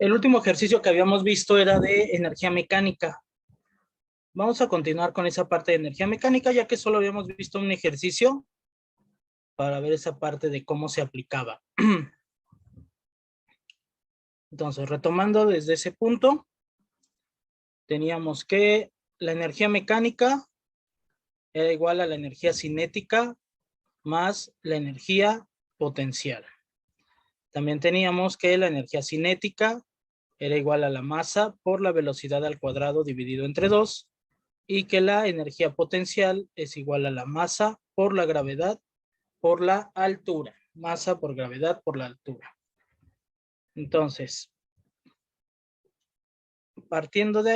El último ejercicio que habíamos visto era de energía mecánica. Vamos a continuar con esa parte de energía mecánica, ya que solo habíamos visto un ejercicio para ver esa parte de cómo se aplicaba. Entonces, retomando desde ese punto, teníamos que la energía mecánica era igual a la energía cinética más la energía potencial. También teníamos que la energía cinética era igual a la masa por la velocidad al cuadrado dividido entre 2 y que la energía potencial es igual a la masa por la gravedad por la altura. Masa por gravedad por la altura. Entonces, partiendo de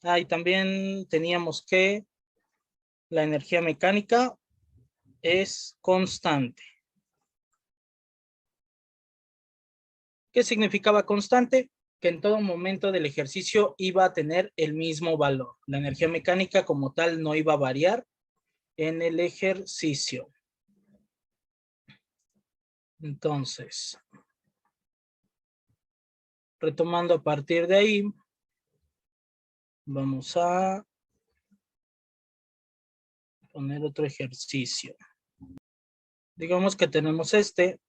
ahí también teníamos que la energía mecánica es constante. ¿Qué significaba constante? Que en todo momento del ejercicio iba a tener el mismo valor. La energía mecánica como tal no iba a variar en el ejercicio. Entonces, retomando a partir de ahí, vamos a poner otro ejercicio. Digamos que tenemos este,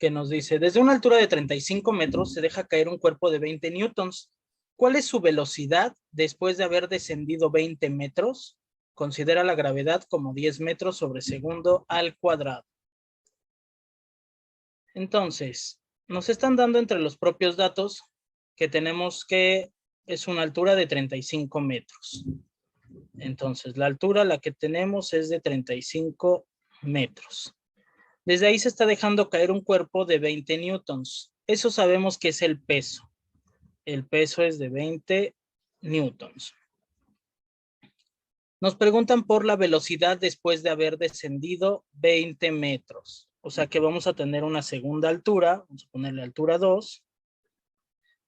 que nos dice, desde una altura de 35 metros se deja caer un cuerpo de 20 newtons. ¿Cuál es su velocidad después de haber descendido 20 metros? Considera la gravedad como 10 metros sobre segundo al cuadrado. Entonces, nos están dando entre los propios datos que tenemos que es una altura de 35 metros. Entonces, la altura la que tenemos es de 35 metros. Desde ahí se está dejando caer un cuerpo de 20 newtons. Eso sabemos que es el peso. El peso es de 20 newtons. Nos preguntan por la velocidad después de haber descendido 20 metros. O sea que vamos a tener una segunda altura. Vamos a ponerle altura 2.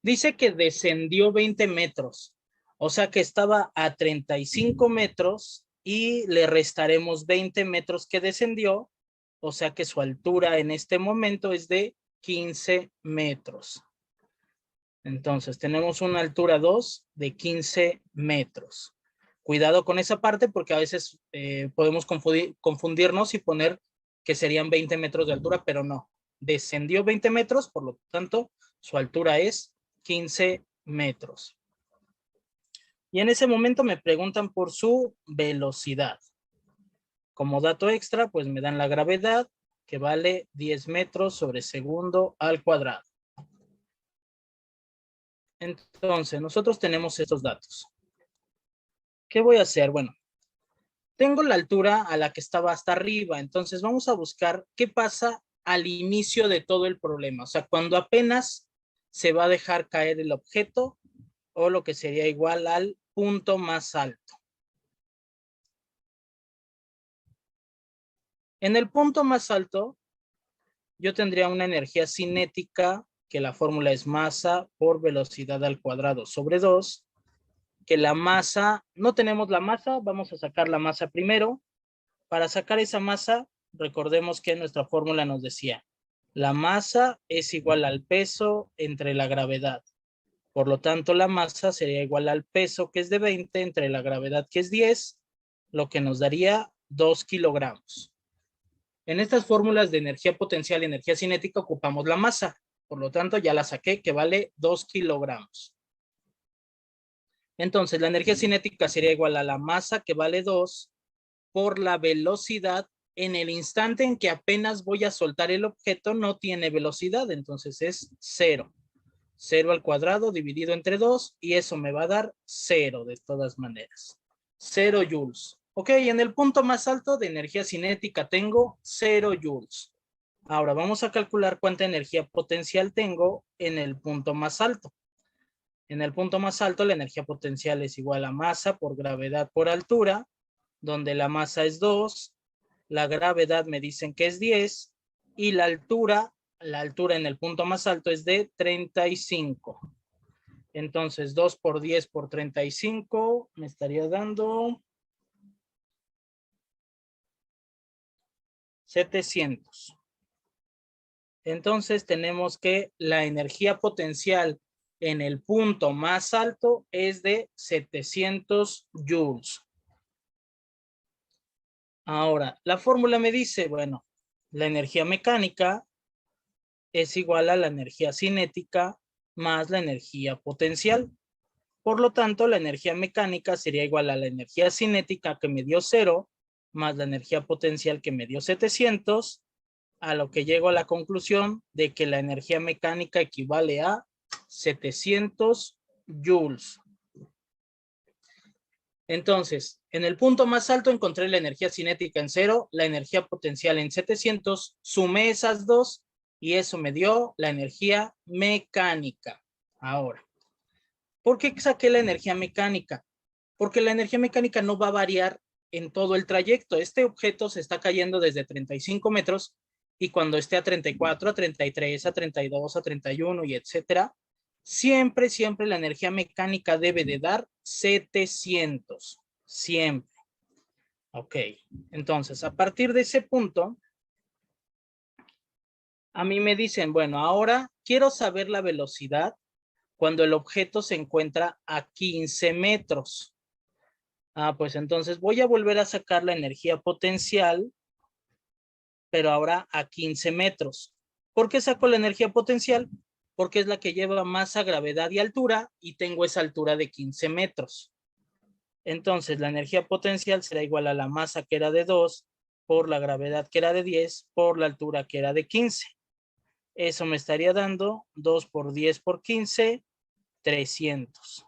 Dice que descendió 20 metros. O sea que estaba a 35 metros y le restaremos 20 metros que descendió. O sea que su altura en este momento es de 15 metros. Entonces tenemos una altura 2 de 15 metros. Cuidado con esa parte porque a veces podemos confundirnos y poner que serían 20 metros de altura, pero no. Descendió 20 metros, por lo tanto, su altura es 15 metros. Y en ese momento me preguntan por su velocidad. Como dato extra, pues me dan la gravedad, que vale 10 metros sobre segundo al cuadrado. Entonces, nosotros tenemos estos datos. ¿Qué voy a hacer? Bueno, tengo la altura a la que estaba hasta arriba, entonces vamos a buscar qué pasa al inicio de todo el problema. O sea, cuando apenas se va a dejar caer el objeto o lo que sería igual al punto más alto. En el punto más alto, yo tendría una energía cinética, que la fórmula es masa por velocidad al cuadrado sobre 2, que la masa, no tenemos la masa, vamos a sacar la masa primero. Para sacar esa masa, recordemos que nuestra fórmula nos decía, la masa es igual al peso entre la gravedad. Por lo tanto, la masa sería igual al peso, que es de 20, entre la gravedad, que es 10, lo que nos daría 2 kilogramos. En estas fórmulas de energía potencial y energía cinética ocupamos la masa. Por lo tanto, ya la saqué, que vale 2 kilogramos. Entonces, la energía cinética sería igual a la masa, que vale 2, por la velocidad. En el instante en que apenas voy a soltar el objeto, no tiene velocidad, entonces es 0. 0 al cuadrado dividido entre 2, y eso me va a dar 0 de todas maneras. 0 joules. Ok, en el punto más alto de energía cinética tengo 0 joules. Ahora vamos a calcular cuánta energía potencial tengo en el punto más alto. En el punto más alto, la energía potencial es igual a masa por gravedad por altura, donde la masa es 2, la gravedad me dicen que es 10, y la altura en el punto más alto es de 35. Entonces, 2 por 10 por 35 me estaría dando 700. Entonces tenemos que la energía potencial en el punto más alto es de 700 joules. Ahora, la fórmula me dice, bueno, la energía mecánica es igual a la energía cinética más la energía potencial. Por lo tanto, la energía mecánica sería igual a la energía cinética que me dio 0 más la energía potencial que me dio 700, a lo que llego a la conclusión de que la energía mecánica equivale a 700 joules. Entonces, en el punto más alto encontré la energía cinética en 0, la energía potencial en 700, sumé esas dos y eso me dio la energía mecánica. Ahora, ¿por qué saqué la energía mecánica? Porque la energía mecánica no va a variar en todo el trayecto. Este objeto se está cayendo desde 35 metros y cuando esté a 34, a 33, a 32, a 31 y etcétera, siempre la energía mecánica debe de dar 700. Siempre. Ok. Entonces, a partir de ese punto, a mí me dicen, bueno, ahora quiero saber la velocidad cuando el objeto se encuentra a 15 metros. Pues entonces voy a volver a sacar la energía potencial, pero ahora a 15 metros. ¿Por qué saco la energía potencial? Porque es la que lleva masa, gravedad y altura, y tengo esa altura de 15 metros. Entonces la energía potencial será igual a la masa que era de 2, por la gravedad que era de 10, por la altura que era de 15. Eso me estaría dando 2 por 10 por 15, 300.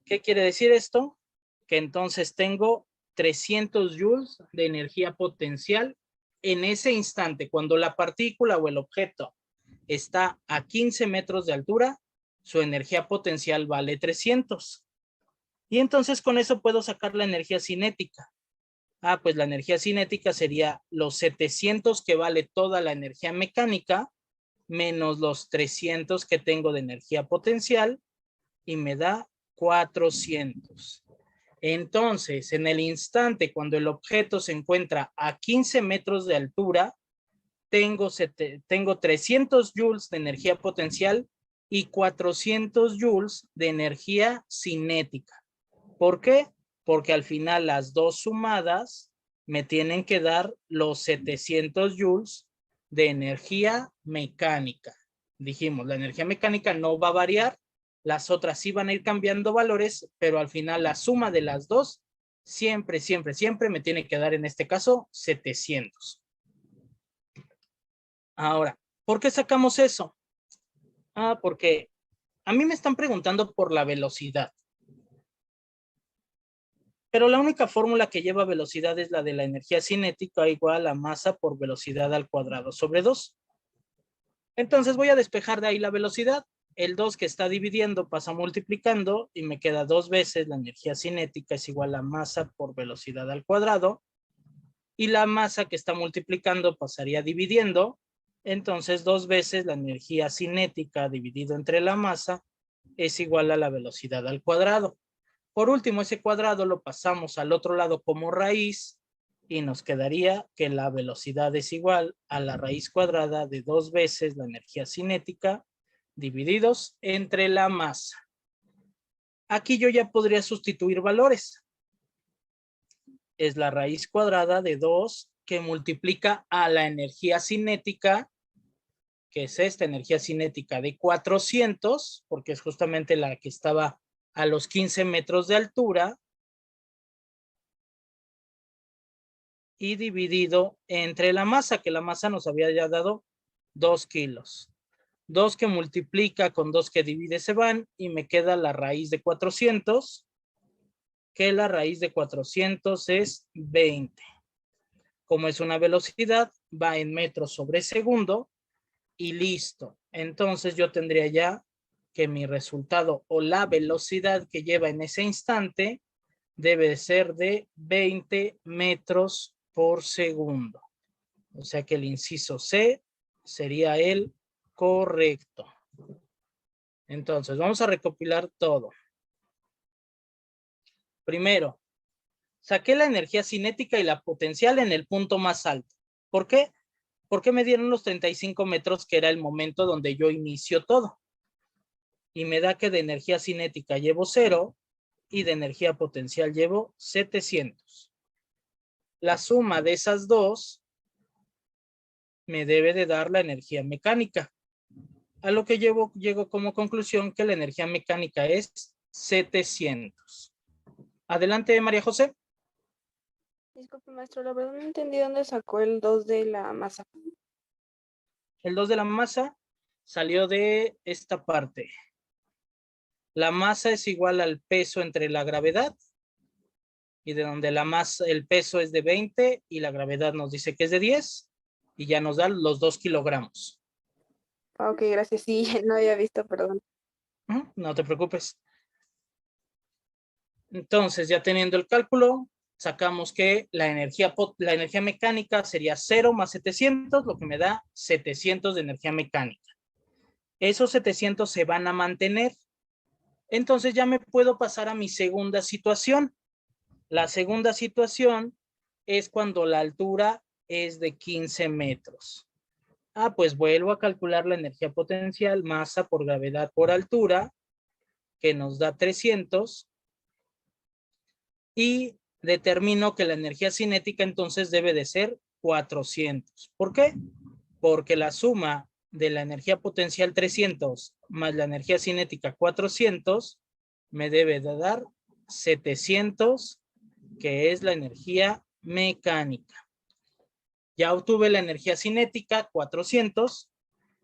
¿Qué quiere decir esto? Que entonces tengo 300 joules de energía potencial en ese instante, cuando la partícula o el objeto está a 15 metros de altura, su energía potencial vale 300. Y entonces con eso puedo sacar la energía cinética. Pues la energía cinética sería los 700 que vale toda la energía mecánica, menos los 300 que tengo de energía potencial, y me da 400. Entonces, en el instante cuando el objeto se encuentra a 15 metros de altura, tengo 300 joules de energía potencial y 400 joules de energía cinética. ¿Por qué? Porque al final las dos sumadas me tienen que dar los 700 joules de energía mecánica. Dijimos, la energía mecánica no va a variar, las otras sí van a ir cambiando valores, pero al final la suma de las dos siempre me tiene que dar en este caso 700. Ahora, ¿por qué sacamos eso? Porque a mí me están preguntando por la velocidad. Pero la única fórmula que lleva velocidad es la de la energía cinética igual a masa por velocidad al cuadrado sobre 2. Entonces voy a despejar de ahí la velocidad. El 2 que está dividiendo pasa multiplicando y me queda 2 veces la energía cinética es igual a masa por velocidad al cuadrado. Y la masa que está multiplicando pasaría dividiendo. Entonces 2 veces la energía cinética dividido entre la masa es igual a la velocidad al cuadrado. Por último, ese cuadrado lo pasamos al otro lado como raíz y nos quedaría que la velocidad es igual a la raíz cuadrada de 2 veces la energía cinética divididos entre la masa. Aquí yo ya podría sustituir valores. Es la raíz cuadrada de 2 que multiplica a la energía cinética, que es esta energía cinética de 400, porque es justamente la que estaba a los 15 metros de altura, y dividido entre la masa, que la masa nos había ya dado 2 kilos. 2 que multiplica con 2 que divide se van y me queda la raíz de 400, que la raíz de 400 es 20. Como es una velocidad, va en metros sobre segundo y listo. Entonces yo tendría ya que mi resultado o la velocidad que lleva en ese instante debe ser de 20 metros por segundo. O sea que el inciso C sería el correcto. Entonces, vamos a recopilar todo. Primero, saqué la energía cinética y la potencial en el punto más alto. ¿Por qué? ¿Por qué me dieron los 35 metros, que era el momento donde yo inicio todo? Y me da que de energía cinética llevo 0 y de energía potencial llevo 700. La suma de esas dos me debe de dar la energía mecánica. A lo que llego como conclusión que la energía mecánica es 700. Adelante, María José. Disculpe, maestro, la verdad no entendí dónde sacó el 2 de la masa. El 2 de la masa salió de esta parte. La masa es igual al peso entre la gravedad, y de donde la masa, el peso es de 20 y la gravedad nos dice que es de 10, y ya nos da los 2 kilogramos. Ok, gracias. Sí, no había visto, perdón. No te preocupes. Entonces, ya teniendo el cálculo, sacamos que la energía mecánica sería 0 más 700, lo que me da 700 de energía mecánica. Esos 700 se van a mantener. Entonces ya me puedo pasar a mi segunda situación. La segunda situación es cuando la altura es de 15 metros. Pues vuelvo a calcular la energía potencial, masa por gravedad por altura, que nos da 300, y determino que la energía cinética entonces debe de ser 400. ¿Por qué? Porque la suma de la energía potencial 300 más la energía cinética 400 me debe de dar 700, que es la energía mecánica. Ya obtuve la energía cinética 400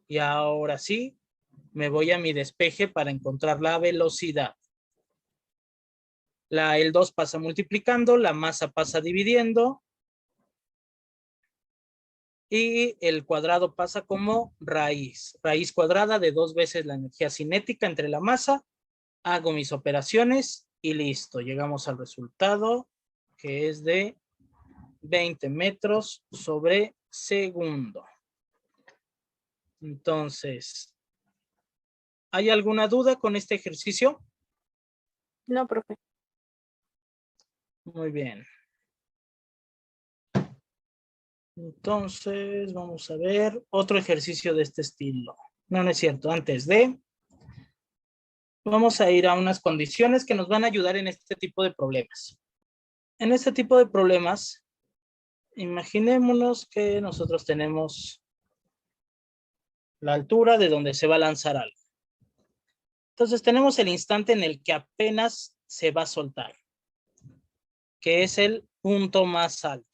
y ahora sí me voy a mi despeje para encontrar la velocidad. El 2 pasa multiplicando, la masa pasa dividiendo y el cuadrado pasa como raíz. Raíz cuadrada de 2 veces la energía cinética entre la masa. Hago mis operaciones y listo. Llegamos al resultado, que es de 20 metros sobre segundo. Entonces, ¿hay alguna duda con este ejercicio? No, profe. Muy bien. Entonces, vamos a ver otro ejercicio de este estilo. No, no es cierto. Antes de, vamos a ir a unas condiciones que nos van a ayudar en este tipo de problemas. En este tipo de problemas, imaginémonos que nosotros tenemos la altura de donde se va a lanzar algo. Entonces tenemos el instante en el que apenas se va a soltar, que es el punto más alto.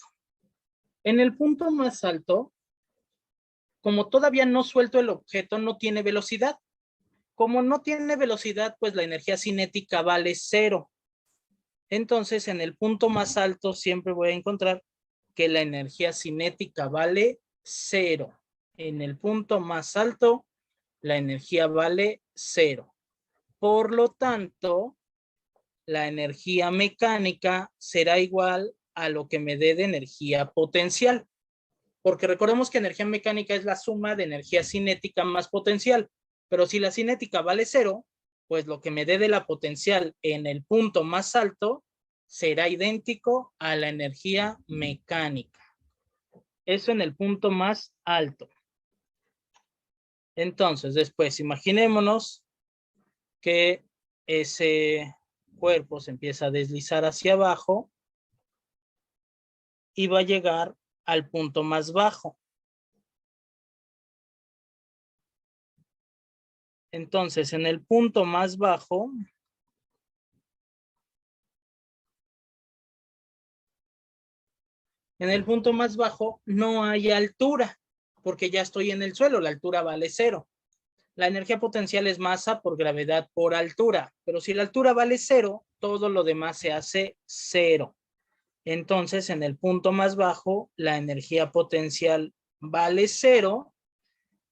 En el punto más alto, como todavía no suelto el objeto, no tiene velocidad. Como no tiene velocidad, pues la energía cinética vale 0. Entonces, en el punto más alto siempre voy a encontrar que la energía cinética vale 0. En el punto más alto, la energía vale 0. Por lo tanto, la energía mecánica será igual a lo que me dé de energía potencial. Porque recordemos que energía mecánica es la suma de energía cinética más potencial. Pero si la cinética vale 0, pues lo que me dé de la potencial en el punto más alto será idéntico a la energía mecánica. Eso en el punto más alto. Entonces, después, imaginémonos que ese cuerpo se empieza a deslizar hacia abajo y va a llegar al punto más bajo. Entonces, en el punto más bajo, no hay altura, porque ya estoy en el suelo, la altura vale 0. La energía potencial es masa por gravedad por altura, pero si la altura vale 0, todo lo demás se hace 0. Entonces, en el punto más bajo, la energía potencial vale 0,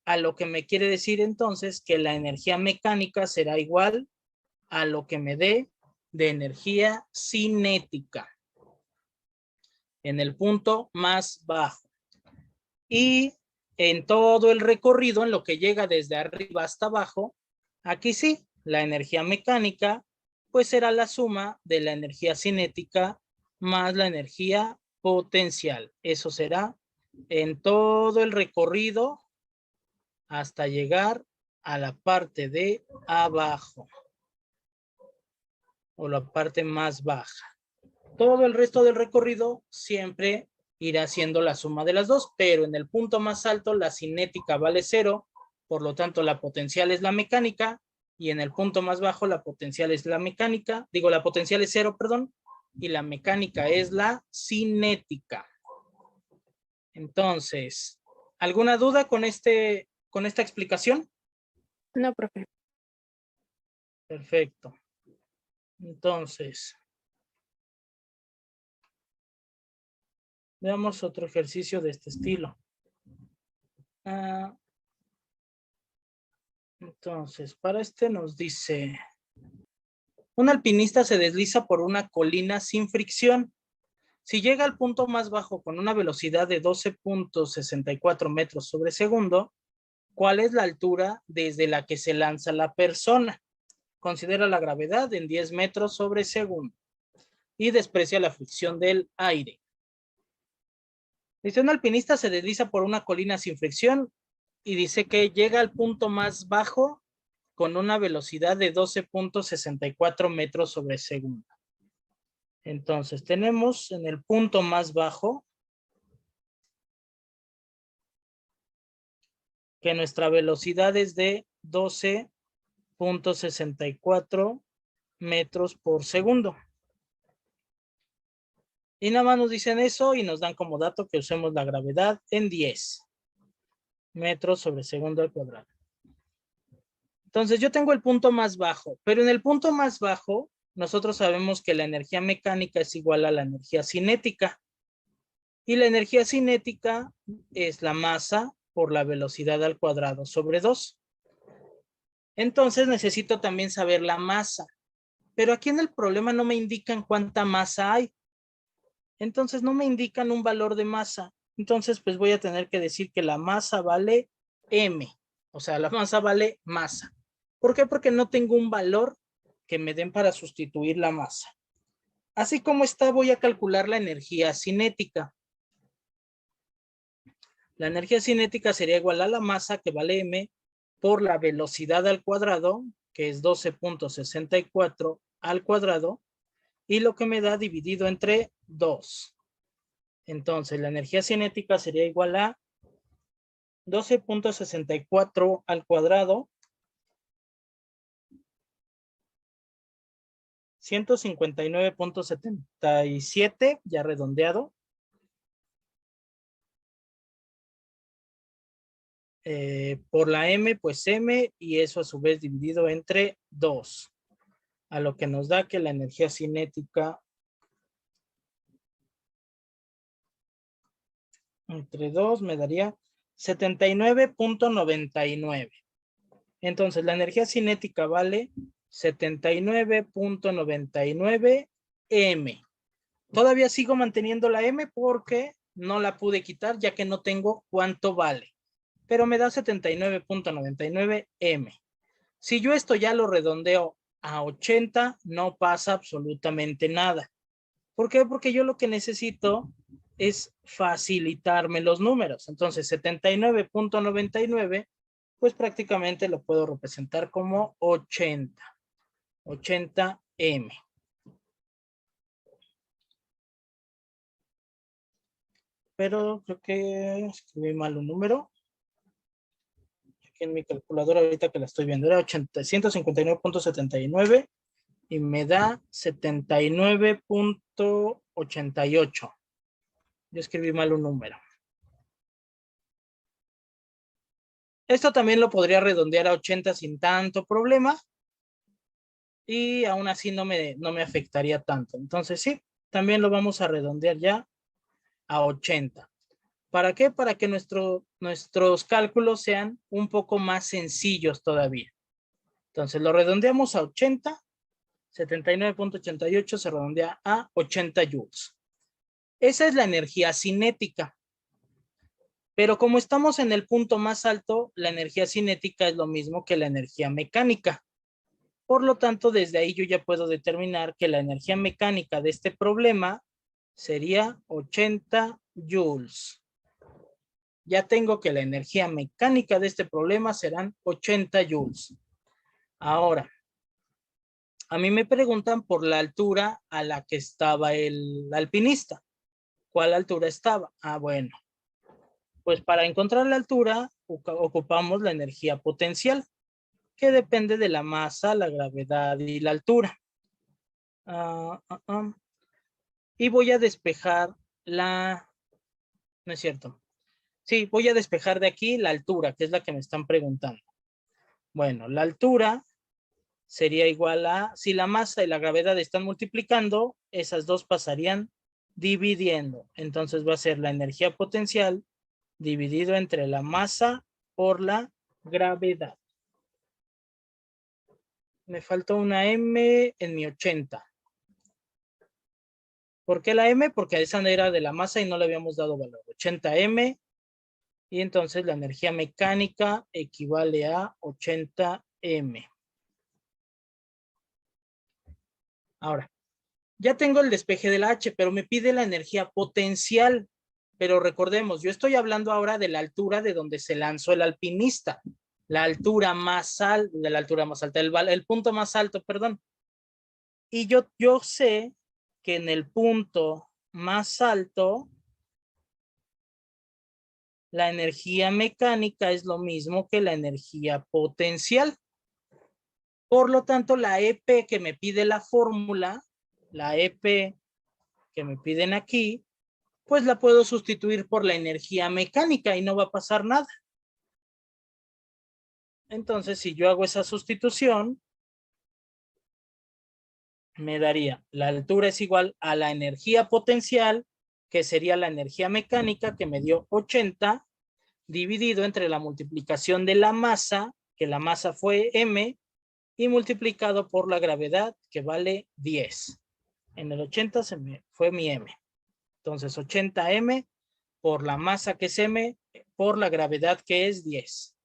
a lo que me quiere decir entonces que la energía mecánica será igual a lo que me dé de energía cinética en el punto más bajo. Y en todo el recorrido, en lo que llega desde arriba hasta abajo, aquí sí, la energía mecánica pues será la suma de la energía cinética más la energía potencial. Eso será en todo el recorrido hasta llegar a la parte de abajo o la parte más baja. Todo el resto del recorrido siempre irá siendo la suma de las dos, pero en el punto más alto la cinética vale 0, por lo tanto la potencial es la mecánica, y en el punto más bajo la potencial es la mecánica, la potencial es 0, perdón, y la mecánica es la cinética. Entonces, ¿alguna duda con esta explicación? No, profe. Perfecto. Entonces, veamos otro ejercicio de este estilo. Entonces, para este nos dice, un alpinista se desliza por una colina sin fricción. Si llega al punto más bajo con una velocidad de 12.64 metros sobre segundo, ¿cuál es la altura desde la que se lanza la persona? Considera la gravedad en 10 metros sobre segundo y desprecia la fricción del aire. Dice, un alpinista se desliza por una colina sin fricción y dice que llega al punto más bajo con una velocidad de 12.64 metros sobre segundo. Entonces, tenemos en el punto más bajo que nuestra velocidad es de 12.64 metros por segundo. Y nada más nos dicen eso y nos dan como dato que usemos la gravedad en 10 metros sobre segundo al cuadrado. Entonces yo tengo el punto más bajo, pero en el punto más bajo nosotros sabemos que la energía mecánica es igual a la energía cinética. Y la energía cinética es la masa por la velocidad al cuadrado sobre 2. Entonces necesito también saber la masa. Pero aquí en el problema no me indican cuánta masa hay. Entonces no me indican un valor de masa. Entonces pues voy a tener que decir que la masa vale M. O sea, la masa vale masa. ¿Por qué? Porque no tengo un valor que me den para sustituir la masa. Así como está, voy a calcular la energía cinética. La energía cinética sería igual a la masa, que vale M, por la velocidad al cuadrado, que es 12.64 al cuadrado, y lo que me da dividido entre 2. Entonces, la energía cinética sería igual a 12.64 al cuadrado, 159.77, ya redondeado, por la M, pues M, y eso a su vez dividido entre 2, a lo que nos da que la energía cinética entre 2 me daría 79.99. Entonces, la energía cinética vale 79.99 M. Todavía sigo manteniendo la M porque no la pude quitar ya que no tengo cuánto vale. Pero me da 79.99 M. Si yo esto ya lo redondeo a 80, no pasa absolutamente nada. ¿Por qué? Porque yo lo que necesito es facilitarme los números. Entonces, 79.99, pues prácticamente lo puedo representar como 80. 80 M. Pero creo que escribí mal un número. Aquí en mi calculadora ahorita que la estoy viendo era 159.79 y me da 79.88. Yo escribí mal un número. Esto también lo podría redondear a 80 sin tanto problema y aún así no me afectaría tanto. Entonces sí, también lo vamos a redondear ya a 80. ¿Para qué? Para que nuestros cálculos sean un poco más sencillos todavía. Entonces lo redondeamos a 80, 79.88 se redondea a 80 joules. Esa es la energía cinética. Pero como estamos en el punto más alto, la energía cinética es lo mismo que la energía mecánica. Por lo tanto, desde ahí yo ya puedo determinar que la energía mecánica de este problema sería 80 joules. ya tengo que la energía mecánica de este problema serán 80 joules. Ahora, a mí me preguntan por la altura a la que estaba el alpinista. ¿Cuál altura estaba? Ah, bueno. Pues para encontrar la altura ocupamos la energía potencial, que depende de la masa, la gravedad y la altura. Y voy a despejar la... No es cierto. Sí, voy a despejar de aquí la altura, que es la que me están preguntando. Bueno, la altura sería igual a, si la masa y la gravedad están multiplicando, esas dos pasarían dividiendo. Entonces va a ser la energía potencial dividido entre la masa por la gravedad. Me faltó una M en mi 80. ¿Por qué la M? Porque esa era de la masa y no le habíamos dado valor. 80M. Y entonces la energía mecánica equivale a 80M. Ahora, ya tengo el despeje de la H, pero me pide la energía potencial. Pero recordemos, yo estoy hablando ahora de la altura de donde se lanzó el alpinista. La altura más alta, de la altura más alta, el punto más alto, perdón. Y yo sé que en el punto más alto, la energía mecánica es lo mismo que la energía potencial. Por lo tanto, la EP que me pide la fórmula, la EP que me piden aquí, pues la puedo sustituir por la energía mecánica y no va a pasar nada. Entonces, si yo hago esa sustitución, me daría la altura es igual a la energía potencial, que sería la energía mecánica, que me dio 80, dividido entre la multiplicación de la masa, que la masa fue M, y multiplicado por la gravedad, que vale 10. En el 80 se me fue mi M. Entonces 80M por la masa que es M, por la gravedad que es 10.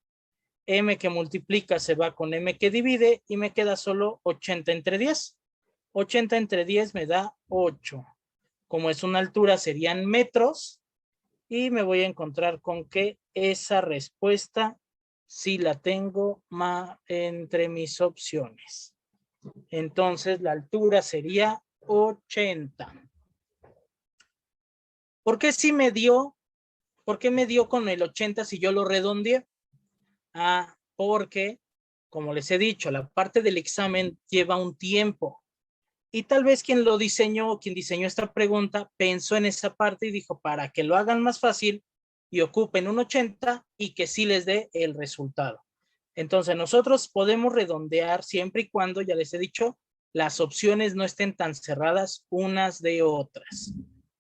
M que multiplica se va con M que divide y me queda solo 80 entre 10. 80 entre 10 me da 8. Como es una altura serían metros y me voy a encontrar con que esa respuesta sí la tengo entre mis opciones. Entonces la altura sería 80. ¿Por qué sí me dio? ¿Por qué me dio con el 80 si yo lo redondeé? Ah, porque, como les he dicho, la parte del examen lleva un tiempo. Y tal vez quien lo diseñó, quien diseñó esta pregunta, pensó en esa parte y dijo, para que lo hagan más fácil y ocupen un 80 y que sí les dé el resultado. Entonces nosotros podemos redondear siempre y cuando, ya les he dicho, las opciones no estén tan cerradas unas de otras.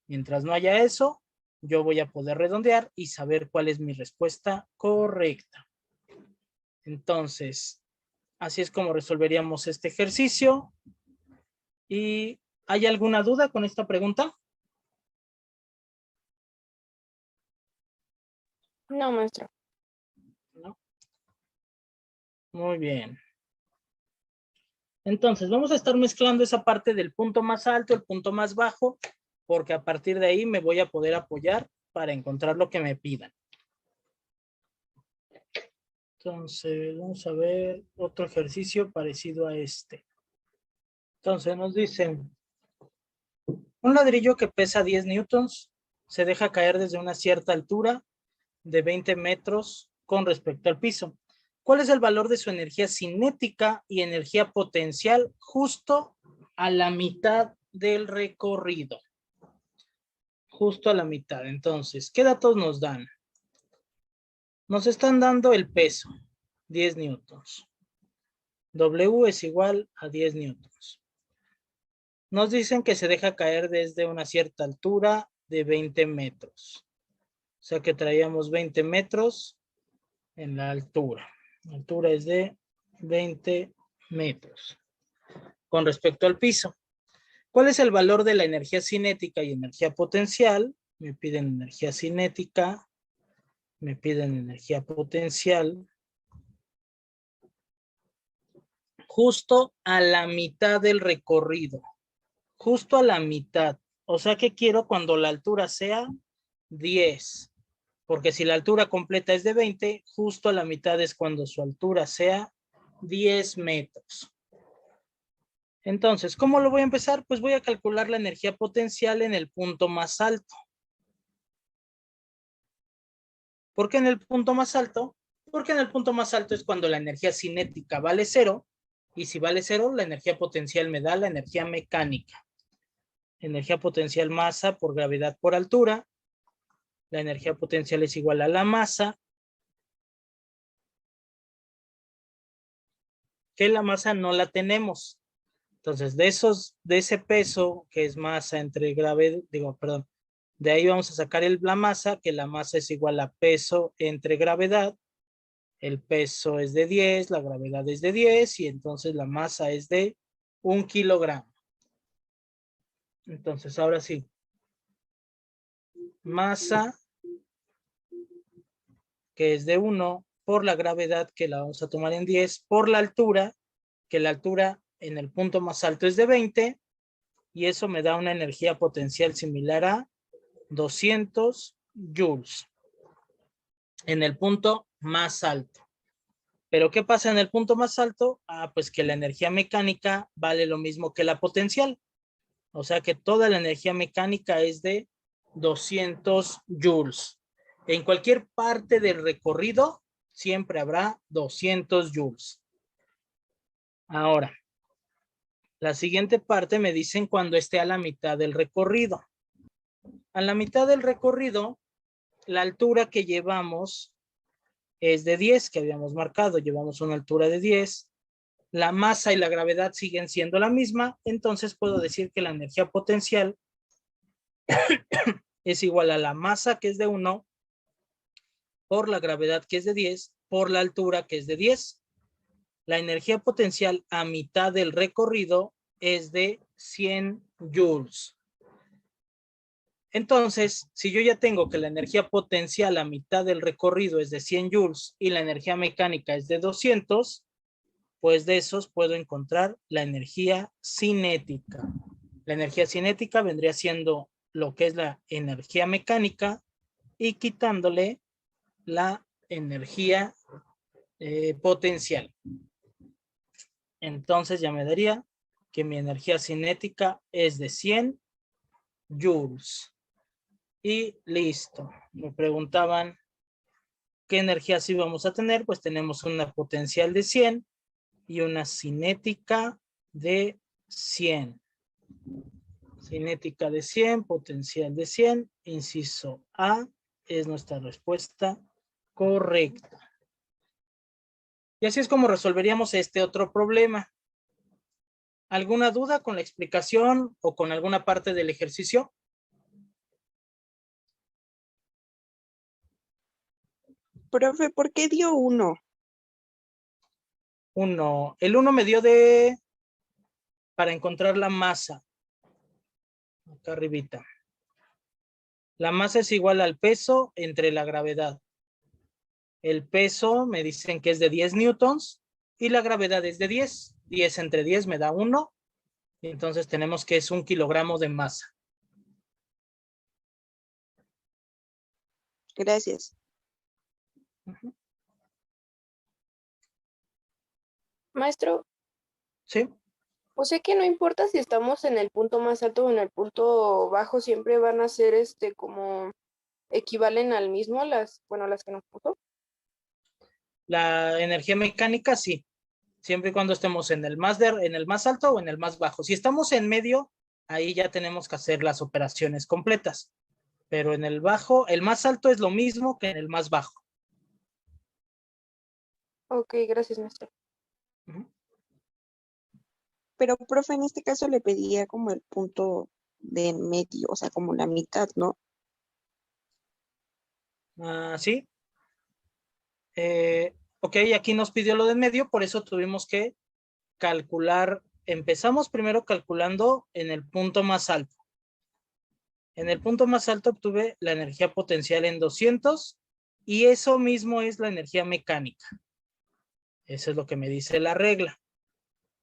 Mientras no haya eso, yo voy a poder redondear y saber cuál es mi respuesta correcta. Entonces, así es como resolveríamos este ejercicio. ¿Y hay alguna duda con esta pregunta? No, maestro. ¿No? Muy bien. Entonces, vamos a estar mezclando esa parte del punto más alto, el punto más bajo, porque a partir de ahí me voy a poder apoyar para encontrar lo que me pidan. Entonces, vamos a ver otro ejercicio parecido a este. Entonces, nos dicen, un ladrillo que pesa 10 newtons se deja caer desde una cierta altura de 20 metros con respecto al piso. ¿Cuál es el valor de su energía cinética y energía potencial justo a la mitad del recorrido? Justo a la mitad. Entonces, ¿qué datos nos dan? Nos están dando el peso, 10 newtons. W es igual a 10 newtons. Nos dicen que se deja caer desde una cierta altura de 20 metros. O sea que traíamos 20 metros en la altura. La altura es de 20 metros. Con respecto al piso, ¿cuál es el valor de la energía cinética y energía potencial? Me piden energía cinética, me piden energía potencial. Justo a la mitad del recorrido. Justo a la mitad. O sea que quiero cuando la altura sea 10. Porque si la altura completa es de 20, justo a la mitad es cuando su altura sea 10 metros. Entonces, ¿cómo lo voy a empezar? Pues voy a calcular la energía potencial en el punto más alto. ¿Por qué en el punto más alto? Porque en el punto más alto es cuando la energía cinética vale 0, y si vale 0, la energía potencial me da la energía mecánica. Energía potencial masa por gravedad por altura. La energía potencial es igual a la masa, que la masa no la tenemos. Entonces, de ese peso que es masa entre gravedad, de ahí vamos a sacar la masa, que la masa es igual a peso entre gravedad. El peso es de 10, la gravedad es de 10, y entonces la masa es de 1 kilogramo. Entonces, ahora sí. Masa, que es de 1, por la gravedad, que la vamos a tomar en 10, por la altura, que la altura en el punto más alto es de 20, y eso me da una energía potencial similar a 200 joules en el punto más alto. ¿Pero qué pasa en el punto más alto? Pues que la energía mecánica vale lo mismo que la potencial. O sea que toda la energía mecánica es de 200 joules. En cualquier parte del recorrido siempre habrá 200 joules. Ahora, la siguiente parte me dicen cuando esté a la mitad del recorrido. A la mitad del recorrido, la altura que llevamos es de 10, que habíamos marcado. Llevamos una altura de 10. La masa y la gravedad siguen siendo la misma, entonces puedo decir que la energía potencial es igual a la masa, que es de 1, por la gravedad, que es de 10, por la altura, que es de 10. La energía potencial a mitad del recorrido es de 100 joules. Entonces, si yo ya tengo que la energía potencial a mitad del recorrido es de 100 joules y la energía mecánica es de 200, pues de esos puedo encontrar la energía cinética. La energía cinética vendría siendo lo que es la energía mecánica y quitándole la energía potencial. Entonces ya me daría que mi energía cinética es de 100 joules. Y listo. Me preguntaban qué energía sí vamos a tener. Pues tenemos una potencial de 100 y una cinética de 100. Cinética de 100, potencial de 100. Inciso A es nuestra respuesta correcta. Y así es como resolveríamos este otro problema. ¿Alguna duda con la explicación o con alguna parte del ejercicio? Profe, ¿por qué dio 1? 1. El 1 me dio para encontrar la masa. Acá arribita. La masa es igual al peso entre la gravedad. El peso me dicen que es de 10 newtons y la gravedad es de 10. 10 entre 10 me da 1. Y entonces tenemos que es 1 kilogramo de masa. Gracias. Maestro, ¿Sí? o sea que no importa si estamos en el punto más alto o en el punto bajo, siempre van a ser como equivalen al mismo las que nos puso. La energía mecánica sí. Siempre y cuando estemos en el más alto o en el más bajo. Si estamos en medio, ahí ya tenemos que hacer las operaciones completas. Pero en el bajo, el más alto es lo mismo que en el más bajo. Ok, gracias, maestro. Pero, profe, en este caso le pedía como el punto de en medio, o sea, como la mitad, ¿no? Sí. Ok, aquí nos pidió lo de en medio, por eso tuvimos que calcular. Empezamos primero calculando en el punto más alto. En el punto más alto obtuve la energía potencial en 200 y eso mismo es la energía mecánica. Eso es lo que me dice la regla.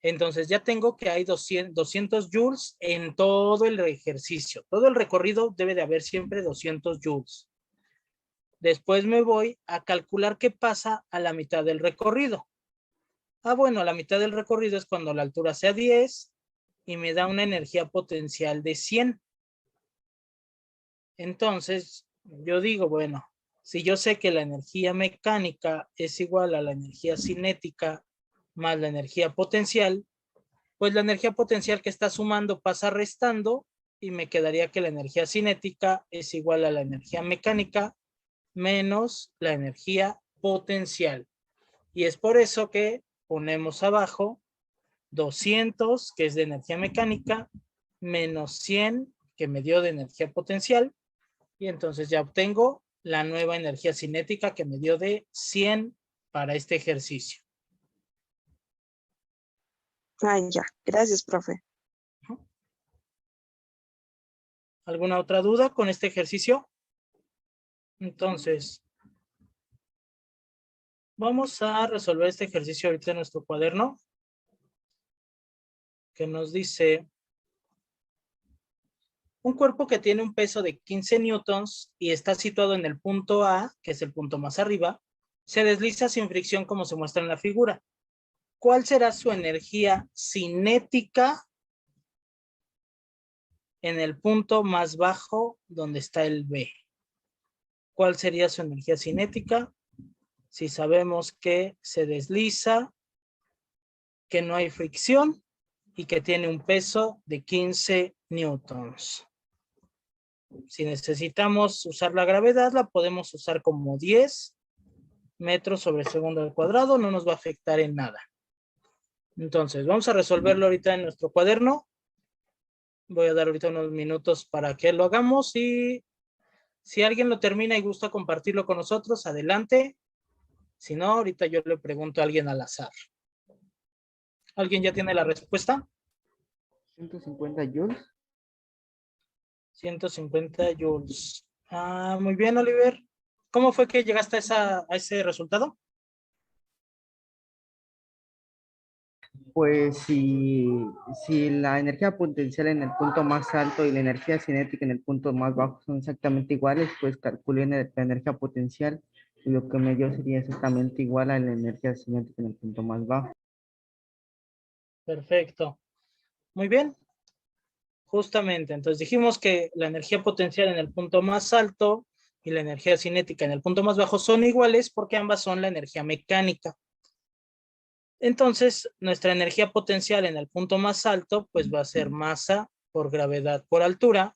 Entonces ya tengo que hay 200 joules en todo el ejercicio. Todo el recorrido debe de haber siempre 200 joules. Después me voy a calcular qué pasa a la mitad del recorrido. Bueno, a la mitad del recorrido es cuando la altura sea 10 y me da una energía potencial de 100. Entonces, yo digo, bueno, si yo sé que la energía mecánica es igual a la energía cinética más la energía potencial, pues la energía potencial que está sumando pasa restando y me quedaría que la energía cinética es igual a la energía mecánica menos la energía potencial. Y es por eso que ponemos abajo 200, que es de energía mecánica, menos 100, que me dio de energía potencial, y entonces ya obtengo la nueva energía cinética que me dio de 100 para este ejercicio. Ya. Gracias, profe. ¿Alguna otra duda con este ejercicio? Entonces, vamos a resolver este ejercicio ahorita en nuestro cuaderno, que nos dice: un cuerpo que tiene un peso de 15 newtons y está situado en el punto A, que es el punto más arriba, se desliza sin fricción como se muestra en la figura. ¿Cuál será su energía cinética en el punto más bajo donde está el B? ¿Cuál sería su energía cinética si sabemos que se desliza, que no hay fricción y que tiene un peso de 15 newtons? Si necesitamos usar la gravedad, la podemos usar como 10 metros sobre segundo al cuadrado, no nos va a afectar en nada. Entonces, vamos a resolverlo ahorita en nuestro cuaderno. Voy a dar ahorita unos minutos para que lo hagamos y si alguien lo termina y gusta compartirlo con nosotros, adelante. Si no, ahorita yo le pregunto a alguien al azar. ¿Alguien ya tiene la respuesta? 150 joules. 150 joules. Muy bien, Oliver. ¿Cómo fue que llegaste a ese resultado? Pues si la energía potencial en el punto más alto y la energía cinética en el punto más bajo son exactamente iguales, pues calculé la energía potencial y lo que me dio sería exactamente igual a la energía cinética en el punto más bajo. Perfecto. Muy bien. Justamente, entonces dijimos que la energía potencial en el punto más alto y la energía cinética en el punto más bajo son iguales porque ambas son la energía mecánica. Entonces, nuestra energía potencial en el punto más alto, pues va a ser masa por gravedad por altura,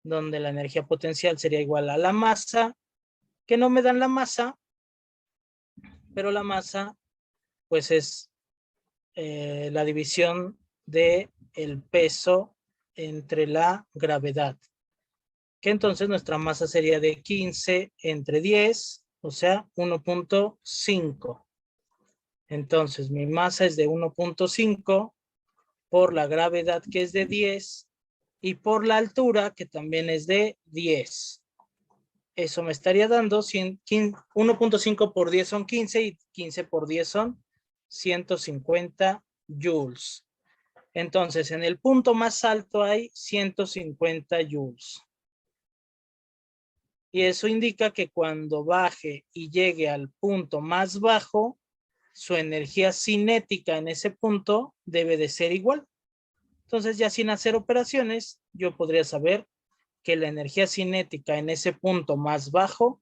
donde la energía potencial sería igual a la masa, que no me dan la masa, pero la masa, pues es la división de el peso entre la gravedad, que entonces nuestra masa sería de 15 entre 10, o sea, 1.5. Entonces, mi masa es de 1.5 por la gravedad, que es de 10, y por la altura, que también es de 10. Eso me estaría dando 1.5 por 10 son 15 y 15 por 10 son 150 joules. Entonces, en el punto más alto hay 150 joules. Y eso indica que cuando baje y llegue al punto más bajo, su energía cinética en ese punto debe de ser igual. Entonces, ya sin hacer operaciones, yo podría saber que la energía cinética en ese punto más bajo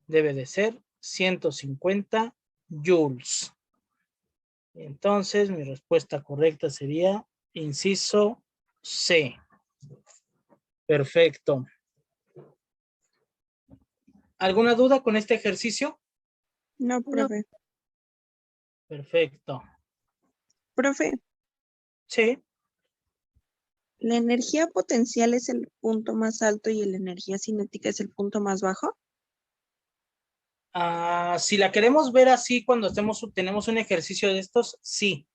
debe de ser 150 joules. Entonces, mi respuesta correcta sería inciso C. Perfecto. ¿Alguna duda con este ejercicio? No, profe. Perfecto. Profe, Sí. ¿la energía potencial es el punto más alto y la energía cinética es el punto más bajo? Si la queremos ver así cuando tenemos un ejercicio de estos, sí.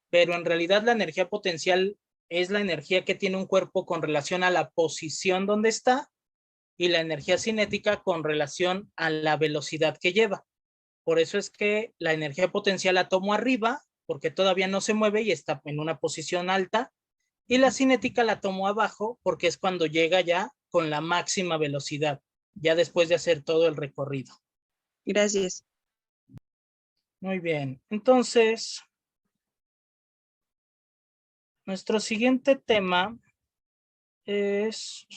Pero en realidad la energía potencial es la energía que tiene un cuerpo con relación a la posición donde está y la energía cinética con relación a la velocidad que lleva. Por eso es que la energía potencial la tomo arriba porque todavía no se mueve y está en una posición alta, y la cinética la tomo abajo porque es cuando llega ya con la máxima velocidad. ya después de hacer todo el recorrido. Gracias. Muy bien, entonces, nuestro siguiente tema es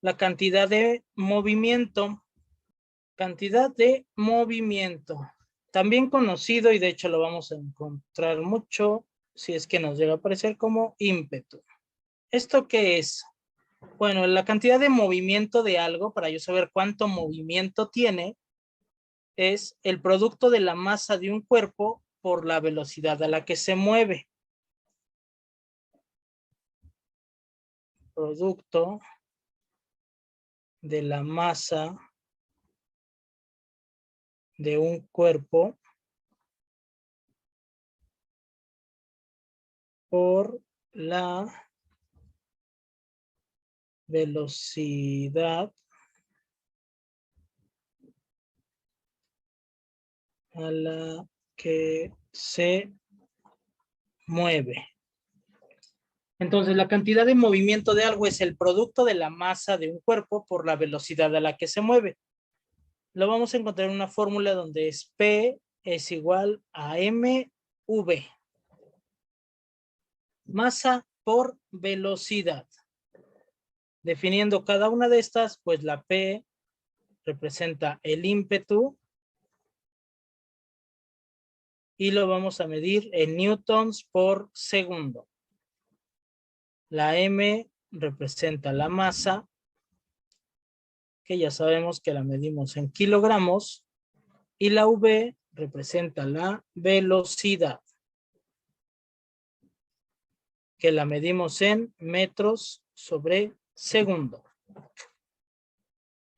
la cantidad de movimiento. Cantidad de movimiento. También conocido, y de hecho lo vamos a encontrar mucho, si es que nos llega a aparecer como ímpetu. ¿Esto qué es? Bueno, la cantidad de movimiento de algo, para yo saber cuánto movimiento tiene, es el producto de la masa de un cuerpo por la velocidad a la que se mueve. Producto de la masa de un cuerpo por la velocidad a la que se mueve. Entonces, la cantidad de movimiento de algo es el producto de la masa de un cuerpo por la velocidad a la que se mueve. Lo vamos a encontrar en una fórmula donde es P es igual a mv. Masa por velocidad. Definiendo cada una de estas, pues la P representa el ímpetu y lo vamos a medir en newtons por segundo. La M representa la masa, que ya sabemos que la medimos en kilogramos, y la V representa la velocidad, que la medimos en metros sobre segundo.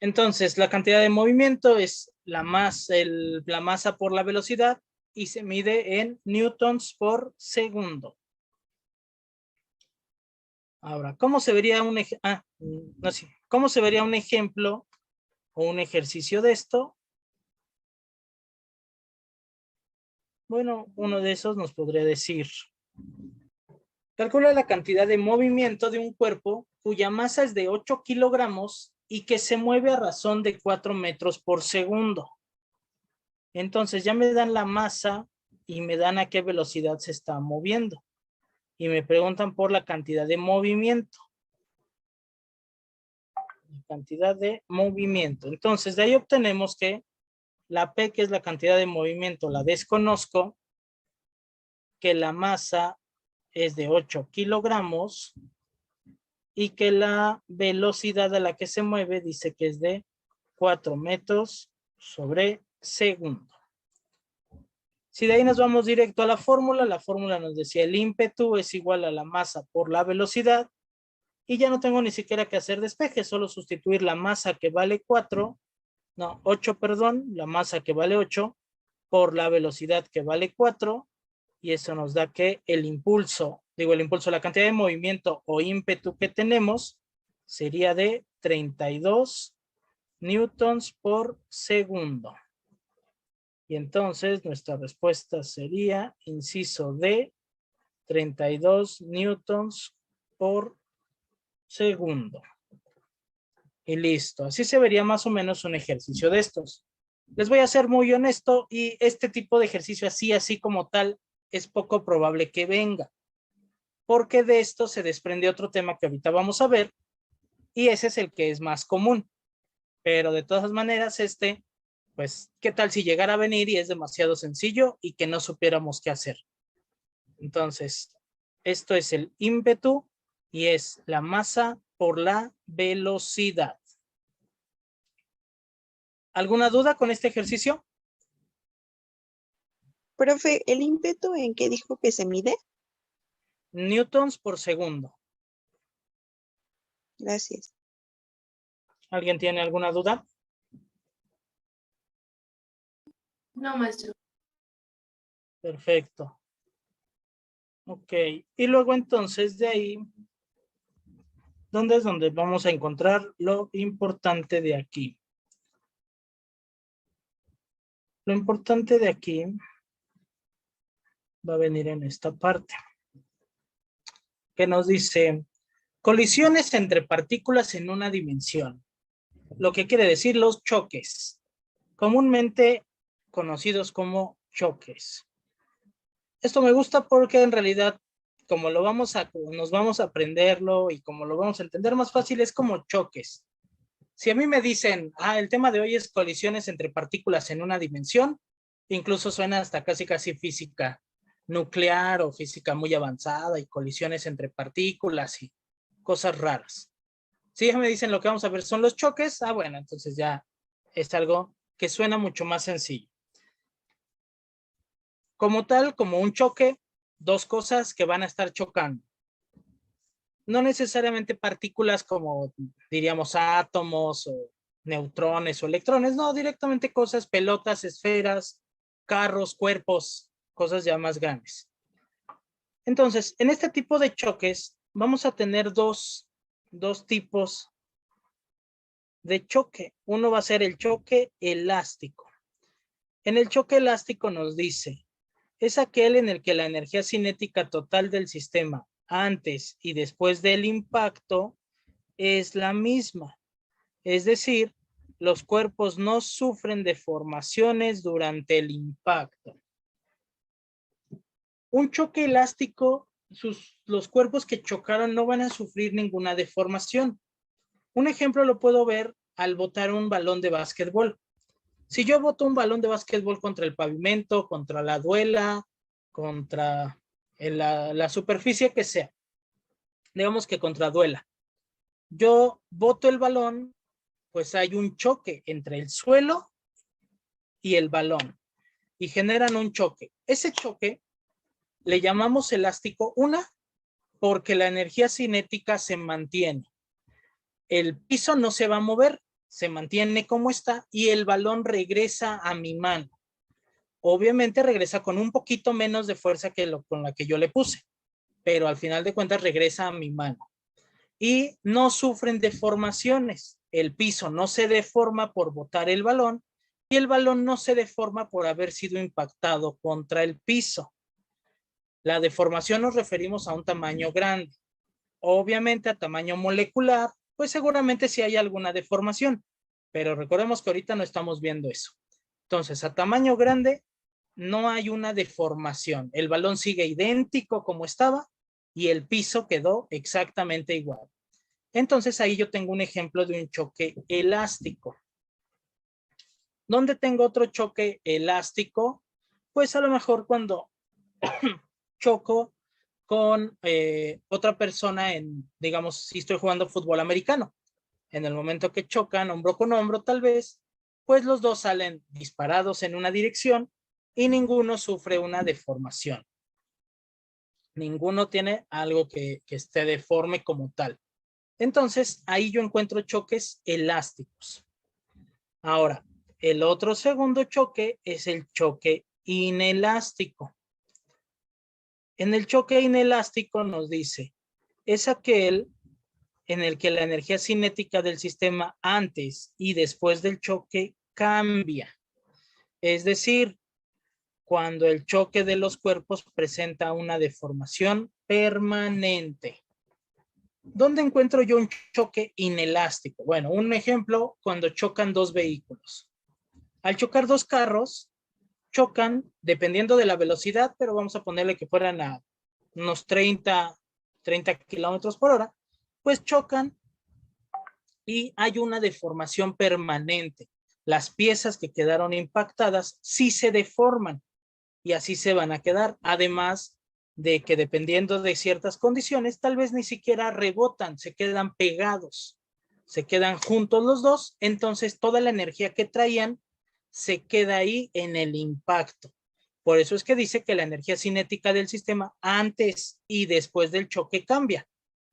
Entonces, la cantidad de movimiento es la masa por la velocidad y se mide en newtons por segundo. Ahora, ¿cómo se vería ¿cómo se vería un ejemplo o un ejercicio de esto? Bueno, uno de esos nos podría decir: calcula la cantidad de movimiento de un cuerpo cuya masa es de 8 kilogramos y que se mueve a razón de 4 metros por segundo. Entonces ya me dan la masa y me dan a qué velocidad se está moviendo. Y me preguntan por la cantidad de movimiento. La cantidad de movimiento. Entonces de ahí obtenemos que la P, que es la cantidad de movimiento, la desconozco, que la masa es de 8 kilogramos y que la velocidad a la que se mueve dice que es de 4 metros sobre segundo. Si de ahí nos vamos directo a la fórmula nos decía el ímpetu es igual a la masa por la velocidad y ya no tengo ni siquiera que hacer despeje, solo sustituir la masa que vale 8, perdón, la masa que vale 8 por la velocidad que vale 4 y eso nos da que el impulso, la cantidad de movimiento o ímpetu que tenemos sería de 32 newtons por segundo. Y entonces nuestra respuesta sería, inciso D, 32 newtons por segundo. Y listo. Así se vería más o menos un ejercicio de estos. Les voy a ser muy honesto y este tipo de ejercicio así como tal es poco probable que venga. Porque de esto se desprende otro tema que ahorita vamos a ver y ese es el que es más común. Pero de todas maneras pues, ¿qué tal si llegara a venir y es demasiado sencillo y que no supiéramos qué hacer? Entonces, esto es el ímpetu y es la masa por la velocidad. ¿Alguna duda con este ejercicio? Profe, ¿el ímpetu en qué dijo que se mide? Newtons por segundo. Gracias. ¿Alguien tiene alguna duda? No, maestro. Perfecto. Ok. Y luego entonces de ahí, ¿dónde es donde vamos a encontrar lo importante de aquí? Lo importante de aquí va a venir en esta parte, que nos dice, Colisiones entre partículas en una dimensión. Lo que quiere decir los choques, comúnmente conocidos como choques. Esto me gusta porque en realidad, como nos vamos a aprenderlo y como lo vamos a entender más fácil, es como choques. Si a mí me dicen, el tema de hoy es colisiones entre partículas en una dimensión, incluso suena hasta casi física nuclear o física muy avanzada y colisiones entre partículas y cosas raras. Si ya me dicen lo que vamos a ver son los choques, bueno, entonces ya es algo que suena mucho más sencillo. Como tal, como un choque, dos cosas que van a estar chocando. No necesariamente partículas como diríamos átomos o neutrones o electrones, no, directamente cosas, pelotas, esferas, carros, cuerpos, cosas ya más grandes. Entonces, en este tipo de choques vamos a tener dos tipos de choque. Uno va a ser el choque elástico. En el choque elástico nos dice, es aquel en el que la energía cinética total del sistema antes y después del impacto es la misma. Es decir, los cuerpos no sufren deformaciones durante el impacto. Un choque elástico, los cuerpos que chocaron no van a sufrir ninguna deformación. Un ejemplo lo puedo ver al botar un balón de básquetbol. Si yo boto un balón de básquetbol contra el pavimento, contra la duela, contra la superficie que sea, digamos que contra duela, yo boto el balón, pues hay un choque entre el suelo y el balón y generan un choque. Ese choque le llamamos elástico, porque la energía cinética se mantiene. El piso no se va a mover, se mantiene como está y el balón regresa a mi mano. Obviamente regresa con un poquito menos de fuerza que con la que yo le puse, pero al final de cuentas regresa a mi mano. Y no sufren deformaciones. El piso no se deforma por botar el balón y el balón no se deforma por haber sido impactado contra el piso. La deformación nos referimos a un tamaño grande. Obviamente a tamaño molecular, pues seguramente sí hay alguna deformación, pero recordemos que ahorita no estamos viendo eso. Entonces, a tamaño grande no hay una deformación. El balón sigue idéntico como estaba y el piso quedó exactamente igual. Entonces, ahí yo tengo un ejemplo de un choque elástico. ¿Dónde tengo otro choque elástico? Pues a lo mejor cuando choco con otra persona digamos, si estoy jugando fútbol americano. En el momento que chocan hombro con hombro, tal vez, pues los dos salen disparados en una dirección y ninguno sufre una deformación. Ninguno tiene algo que esté deforme como tal. Entonces, ahí yo encuentro choques elásticos. Ahora, el otro segundo choque es el choque inelástico. En el choque inelástico nos dice, es aquel en el que la energía cinética del sistema antes y después del choque cambia. Es decir, cuando el choque de los cuerpos presenta una deformación permanente. ¿Dónde encuentro yo un choque inelástico? Bueno, un ejemplo, cuando chocan dos vehículos. Al chocar dos carros, chocan dependiendo de la velocidad, pero vamos a ponerle que fueran a unos 30 kilómetros por hora, pues chocan y hay una deformación permanente. Las piezas que quedaron impactadas sí se deforman y así se van a quedar. Además de que dependiendo de ciertas condiciones, tal vez ni siquiera rebotan, se quedan pegados, se quedan juntos los dos, entonces toda la energía que traían se queda ahí en el impacto. Por eso es que dice que la energía cinética del sistema antes y después del choque cambia.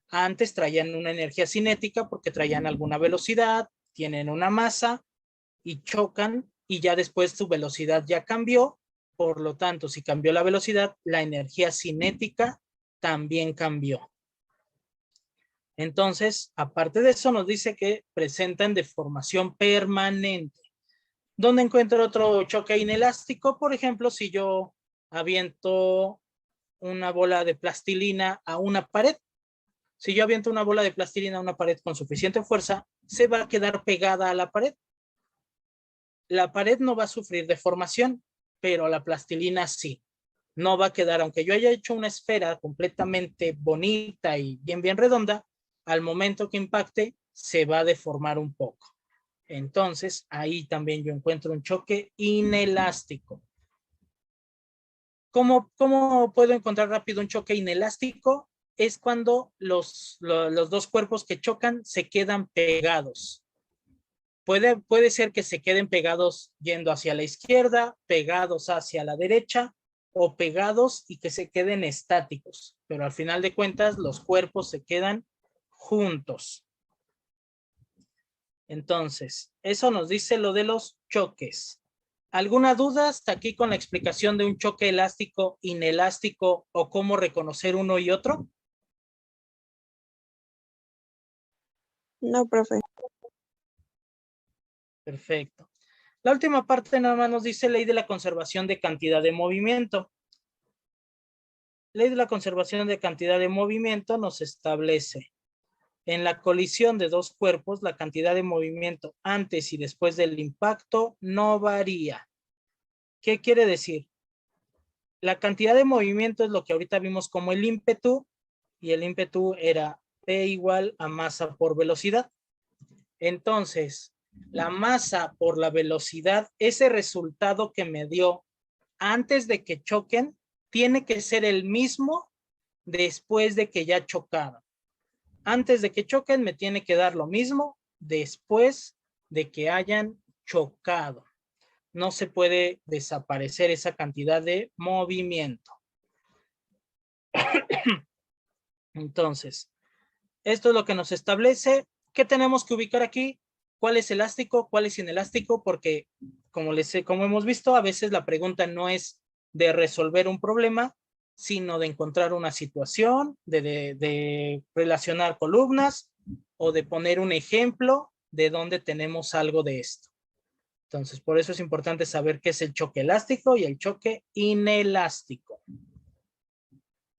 Antes traían una energía cinética porque traían alguna velocidad, tienen una masa y chocan y ya después su velocidad ya cambió. Por lo tanto, si cambió la velocidad, la energía cinética también cambió. Entonces, aparte de eso, nos dice que presentan deformación permanente. ¿Dónde encuentro otro choque inelástico? Por ejemplo, si yo aviento una bola de plastilina a una pared, Si yo aviento una bola de plastilina a una pared con suficiente fuerza, se va a quedar pegada a la pared. La pared no va a sufrir deformación, pero la plastilina sí. No va a quedar, aunque yo haya hecho una esfera completamente bonita y bien redonda, al momento que impacte, se va a deformar un poco. Entonces, ahí también yo encuentro un choque inelástico. ¿Cómo puedo encontrar rápido un choque inelástico? Es cuando los dos cuerpos que chocan se quedan pegados. Puede ser que se queden pegados yendo hacia la izquierda, pegados hacia la derecha o pegados y que se queden estáticos. Pero al final de cuentas, los cuerpos se quedan juntos. Entonces, eso nos dice lo de los choques. ¿Alguna duda hasta aquí con la explicación de un choque elástico, inelástico o cómo reconocer uno y otro? No, profe. Perfecto. La última parte nada más nos dice ley de la conservación de cantidad de movimiento. Ley de la conservación de cantidad de movimiento nos establece en la colisión de dos cuerpos, la cantidad de movimiento antes y después del impacto no varía. ¿Qué quiere decir? La cantidad de movimiento es lo que ahorita vimos como el ímpetu, y el ímpetu era P igual a masa por velocidad. Entonces, la masa por la velocidad, ese resultado que me dio antes de que choquen, tiene que ser el mismo después de que ya chocaron. Antes de que choquen me tiene que dar lo mismo después de que hayan chocado. No se puede desaparecer esa cantidad de movimiento. Entonces, esto es lo que nos establece. ¿Qué tenemos que ubicar aquí? ¿Cuál es elástico? ¿Cuál es inelástico? Porque, como hemos visto, a veces la pregunta no es de resolver un problema, sino de encontrar una situación, de relacionar columnas o de poner un ejemplo de donde tenemos algo de esto. Entonces, por eso es importante saber qué es el choque elástico y el choque inelástico.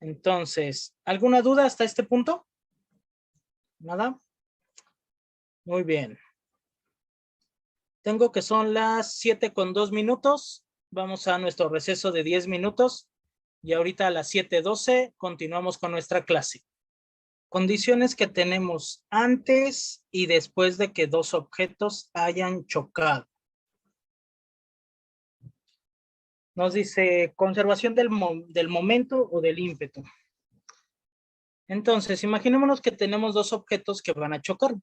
Entonces, ¿alguna duda hasta este punto? ¿Nada? Muy bien. Tengo que son las 7:02. Vamos a nuestro receso de 10 minutos. Y ahorita a las 7:12 continuamos con nuestra clase. Condiciones que tenemos antes y después de que dos objetos hayan chocado. Nos dice conservación del momento o del ímpetu. Entonces, imaginémonos que tenemos dos objetos que van a chocar.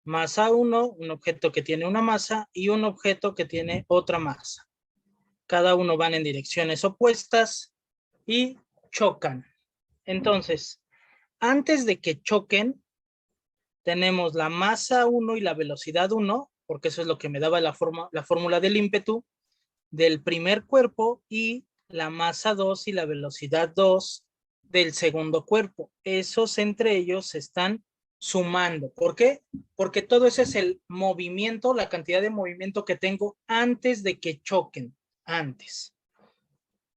Masa 1, un objeto que tiene una masa, y un objeto que tiene otra masa. Cada uno van en direcciones opuestas y chocan. Entonces, antes de que choquen, tenemos la masa 1 y la velocidad 1, porque eso es lo que me daba la fórmula del ímpetu del primer cuerpo, y la masa 2 y la velocidad 2 del segundo cuerpo. Esos entre ellos se están sumando. ¿Por qué? Porque todo ese es el movimiento, la cantidad de movimiento que tengo antes de que choquen. Antes.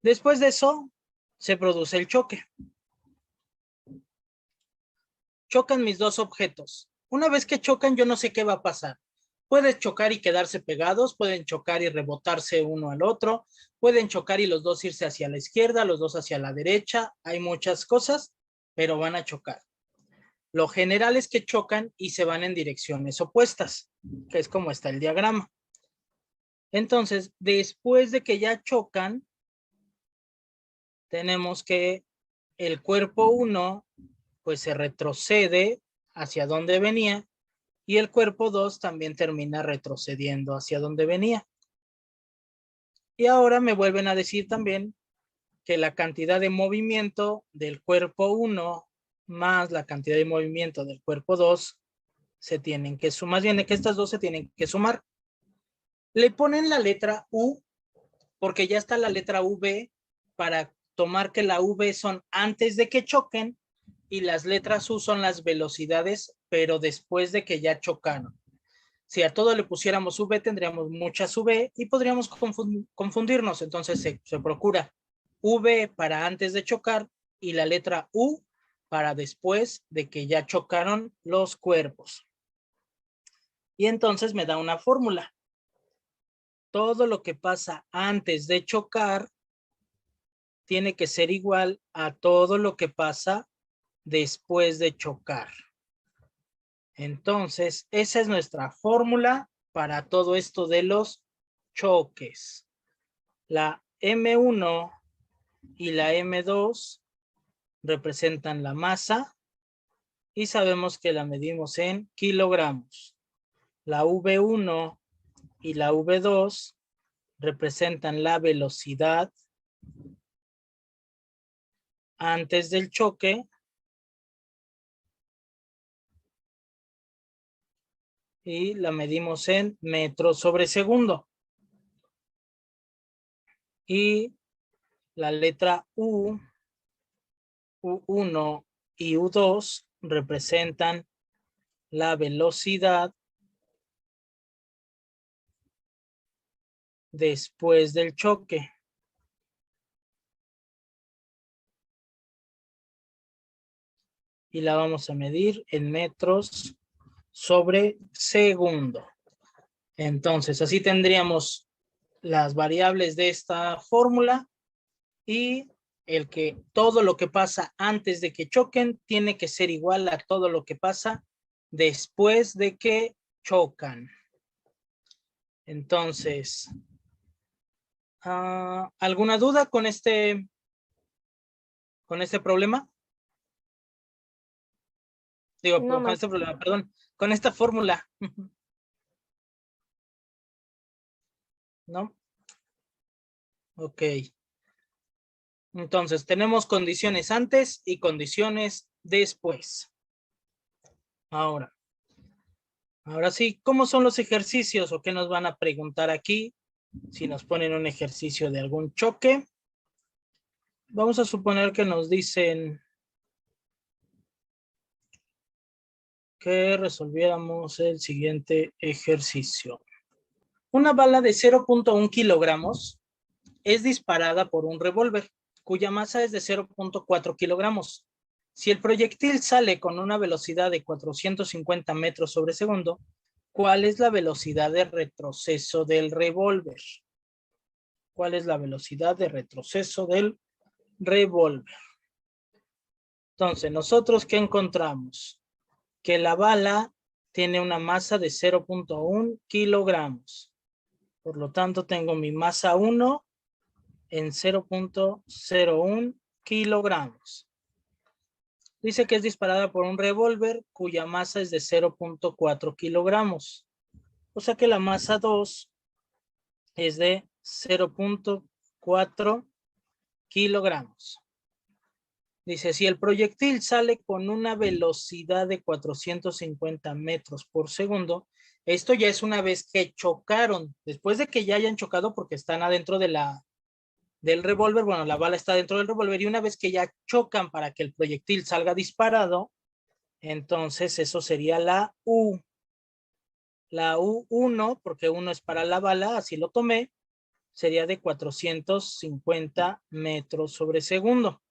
Después de eso, se produce el choque. Chocan mis dos objetos. Una vez que chocan, yo no sé qué va a pasar. Pueden chocar y quedarse pegados, pueden chocar y rebotarse uno al otro, pueden chocar y los dos irse hacia la izquierda, los dos hacia la derecha. Hay muchas cosas, pero van a chocar. Lo general es que chocan y se van en direcciones opuestas, que es como está el diagrama. Entonces, después de que ya chocan, tenemos que el cuerpo 1 pues se retrocede hacia donde venía, y el cuerpo 2 también termina retrocediendo hacia donde venía. Y ahora me vuelven a decir también que la cantidad de movimiento del cuerpo 1 más la cantidad de movimiento del cuerpo 2 se tienen que sumar, más bien que estas dos se tienen que sumar. Le ponen la letra U porque ya está la letra V para tomar que la V son antes de que choquen y las letras U son las velocidades, pero después de que ya chocaron. Si a todo le pusiéramos V, tendríamos muchas V y podríamos confundirnos. Entonces se procura V para antes de chocar y la letra U para después de que ya chocaron los cuerpos. Y entonces me da una fórmula. Todo lo que pasa antes de chocar tiene que ser igual a todo lo que pasa después de chocar. Entonces, esa es nuestra fórmula para todo esto de los choques. La M1 y la M2 representan la masa y sabemos que la medimos en kilogramos. La V1 y la V2 representan la velocidad antes del choque y la medimos en metros sobre segundo. Y la letra U, U1 y U2 representan la velocidad después del choque. Y la vamos a medir en metros sobre segundo. Entonces, así tendríamos las variables de esta fórmula y el que todo lo que pasa antes de que choquen tiene que ser igual a todo lo que pasa después de que chocan. Entonces, ¿alguna duda con este problema? Digo, No con más. este problema, perdón, con esta fórmula. ¿No? Ok. Entonces, tenemos condiciones antes y condiciones después. Ahora sí, ¿cómo son los ejercicios o qué nos van a preguntar aquí? Si nos ponen un ejercicio de algún choque, vamos a suponer que nos dicen que resolviéramos el siguiente ejercicio. Una bala de 0.1 kilogramos es disparada por un revólver, cuya masa es de 0.4 kilogramos. Si el proyectil sale con una velocidad de 450 metros sobre segundo, ¿cuál es la velocidad de retroceso del revólver? ¿Cuál es la velocidad de retroceso del revólver? Entonces, ¿nosotros qué encontramos? Que la bala tiene una masa de 0.1 kilogramos. Por lo tanto, tengo mi masa 1 en 0.01 kilogramos. Dice que es disparada por un revólver cuya masa es de 0.4 kilogramos. O sea que la masa 2 es de 0.4 kilogramos. Dice, si el proyectil sale con una velocidad de 450 metros por segundo, esto ya es una vez que chocaron, después de que ya hayan chocado porque están adentro de del revólver, bueno, la bala está dentro del revólver y una vez que ya chocan para que el proyectil salga disparado, entonces eso sería la U. La U1, porque 1 es para la bala, así lo tomé, sería de 450 metros sobre segundo.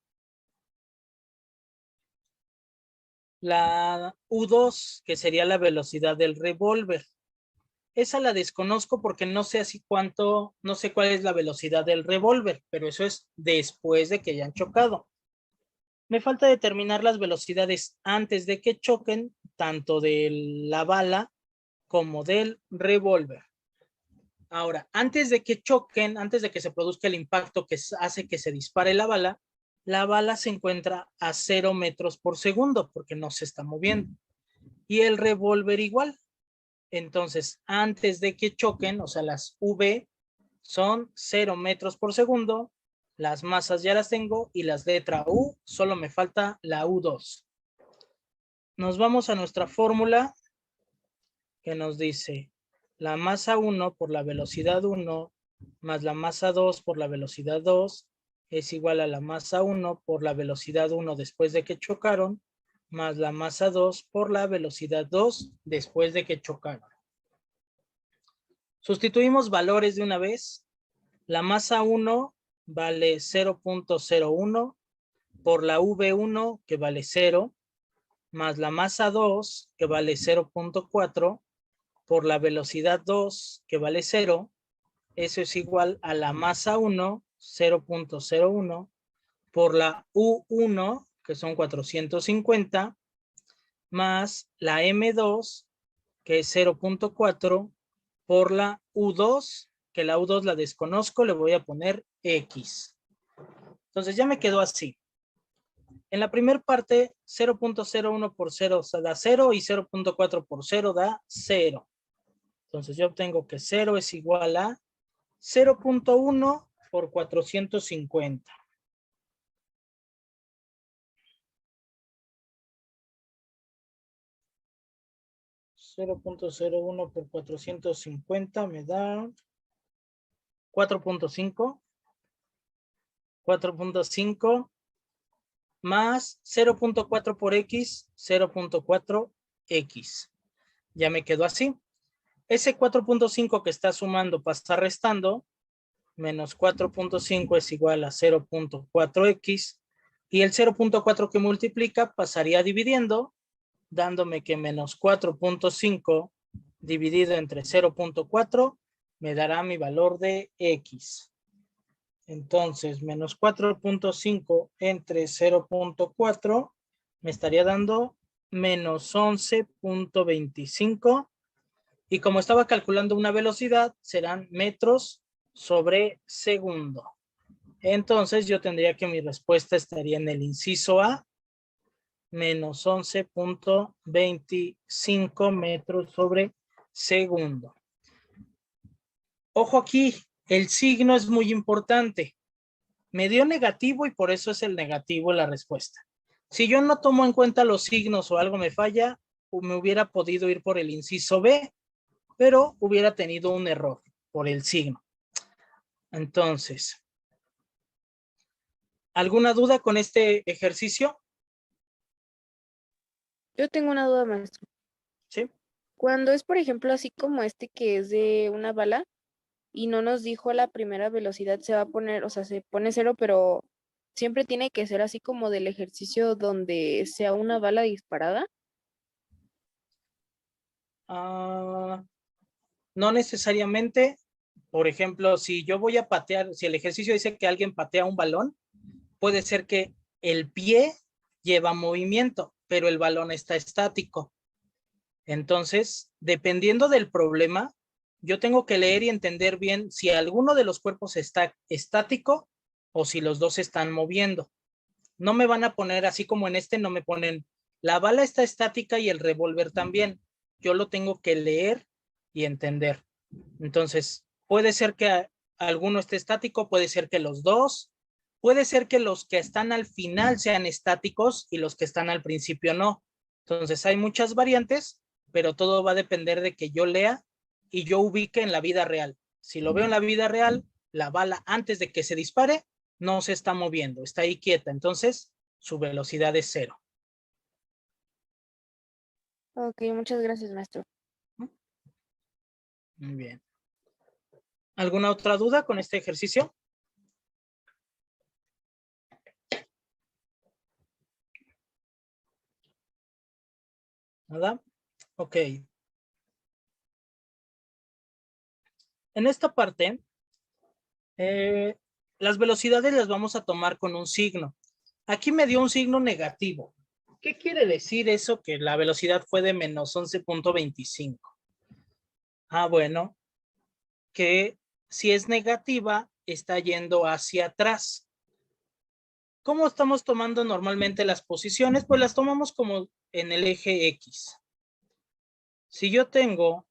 La U2, que sería la velocidad del revólver. Esa la desconozco porque no sé no sé cuál es la velocidad del revólver, pero eso es después de que hayan chocado. Me falta determinar las velocidades antes de que choquen, tanto de la bala como del revólver. Ahora, antes de que choquen, antes de que se produzca el impacto que hace que se dispare la bala se encuentra a 0 metros por segundo porque no se está moviendo. Y el revólver igual. Entonces, antes de que choquen, o sea, las V son 0 metros por segundo, las masas ya las tengo y las letra U, solo me falta la U2. Nos vamos a nuestra fórmula que nos dice la masa 1 por la velocidad 1 más la masa 2 por la velocidad 2 es igual a la masa 1 por la velocidad 1 después de que chocaron más la masa 2 por la velocidad 2 después de que chocaron. Sustituimos valores de una vez. La masa 1 vale 0.01 por la V1 que vale 0, más la masa 2 que vale 0.4, por la velocidad 2 que vale 0, eso es igual a la masa 1, 0.01, por la U1, que son 450, más la M2, que es 0.4, por la U2, que la U2 la desconozco, le voy a poner X. Entonces ya me quedó así. En la primera parte, 0.01 por 0 da 0 y 0.4 por 0 da 0. Entonces yo obtengo que 0 es igual a 0.1 por 450. .01 por 450 me da 4.5. 4.5 más 0.4 por X, 0.4X. Ya me quedó así. Ese 4.5 que está sumando pasa restando, menos 4.5 es igual a 0.4X, y el 0.4 que multiplica pasaría dividiendo, dándome que menos 4.5 dividido entre 0.4 me dará mi valor de X. Entonces, menos 4.5 entre 0.4 me estaría dando menos 11.25. Y como estaba calculando una velocidad, serán metros sobre segundo. Entonces, yo tendría que mi respuesta estaría en el inciso A, menos 11.25 metros sobre segundo. Ojo aquí, el signo es muy importante. Me dio negativo y por eso es el negativo la respuesta. Si yo no tomo en cuenta los signos o algo me falla, me hubiera podido ir por el inciso B, pero hubiera tenido un error por el signo. Entonces, ¿alguna duda con este ejercicio? Yo tengo una duda, maestro. Sí. Cuando es, por ejemplo, así como este que es de una bala y no nos dijo la primera velocidad, se va a poner, o sea, se pone 0, pero siempre tiene que ser así como del ejercicio donde sea una bala disparada. No necesariamente. Por ejemplo, si yo voy a patear, si el ejercicio dice que alguien patea un balón, puede ser que el pie lleva movimiento, pero el balón está estático. Entonces, dependiendo del problema, yo tengo que leer y entender bien si alguno de los cuerpos está estático o si los dos se están moviendo. No me van a poner así como en este, no me ponen la bala está estática y el revólver también. Yo lo tengo que leer y entender. Entonces, puede ser que alguno esté estático, puede ser que los dos, puede ser que los que están al final sean estáticos y los que están al principio no. Entonces, hay muchas variantes, pero todo va a depender de que yo lea y yo ubique en la vida real. Si lo veo en la vida real, la bala antes de que se dispare no se está moviendo, está ahí quieta. Entonces, su velocidad es 0. Ok, muchas gracias, maestro. Muy bien. ¿Alguna otra duda con este ejercicio? ¿Nada? Ok. En esta parte, las velocidades las vamos a tomar con un signo. Aquí me dio un signo negativo. ¿Qué quiere decir eso? Que la velocidad fue de menos 11.25. Bueno, que si es negativa, está yendo hacia atrás. ¿Cómo estamos tomando normalmente las posiciones? Pues las tomamos como en el eje X. Si yo tengo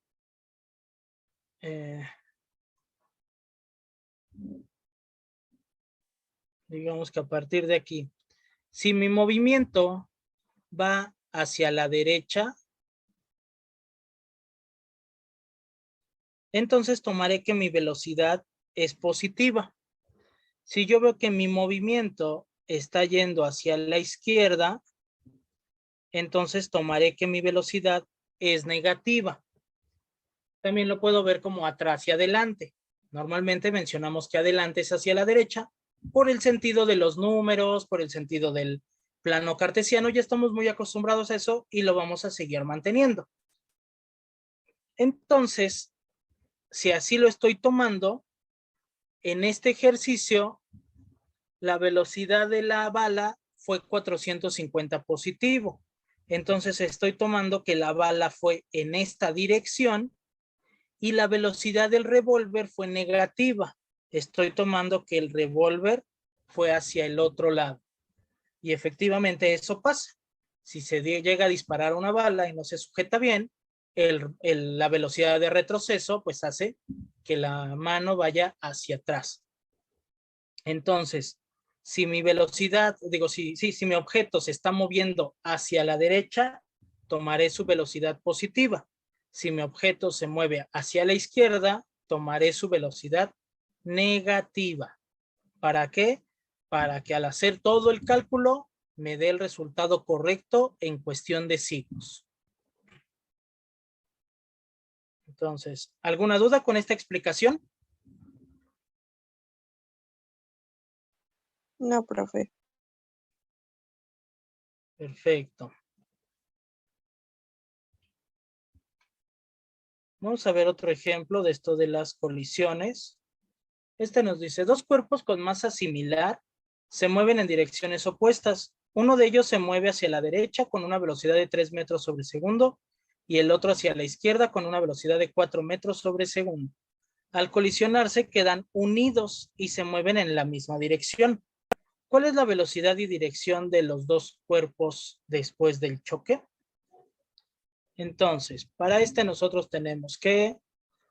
digamos que a partir de aquí, si mi movimiento va hacia la derecha, entonces tomaré que mi velocidad es positiva. Si yo veo que mi movimiento está yendo hacia la izquierda, entonces tomaré que mi velocidad es negativa. También lo puedo ver como atrás y adelante. Normalmente mencionamos que adelante es hacia la derecha por el sentido de los números, por el sentido del plano cartesiano, ya estamos muy acostumbrados a eso y lo vamos a seguir manteniendo. Entonces, si así lo estoy tomando, en este ejercicio, la velocidad de la bala fue 450 positivo. Entonces estoy tomando que la bala fue en esta dirección y la velocidad del revólver fue negativa. Estoy tomando que el revólver fue hacia el otro lado. Y efectivamente eso pasa. Si se llega a disparar una bala y no se sujeta bien, la velocidad de retroceso pues hace que la mano vaya hacia atrás. Entonces, si mi velocidad, si mi objeto se está moviendo hacia la derecha, tomaré su velocidad positiva. Si mi objeto se mueve hacia la izquierda, tomaré su velocidad negativa. ¿Para qué? Para que al hacer todo el cálculo me dé el resultado correcto en cuestión de signos. Entonces, ¿alguna duda con esta explicación? No, profe. Perfecto. Vamos a ver otro ejemplo de esto de las colisiones. Este nos dice, dos cuerpos con masa similar se mueven en direcciones opuestas. Uno de ellos se mueve hacia la derecha con una velocidad de 3 metros sobre segundo y el otro hacia la izquierda con una velocidad de 4 metros sobre segundo. Al colisionarse quedan unidos y se mueven en la misma dirección. ¿Cuál es la velocidad y dirección de los dos cuerpos después del choque? Entonces, para este nosotros tenemos que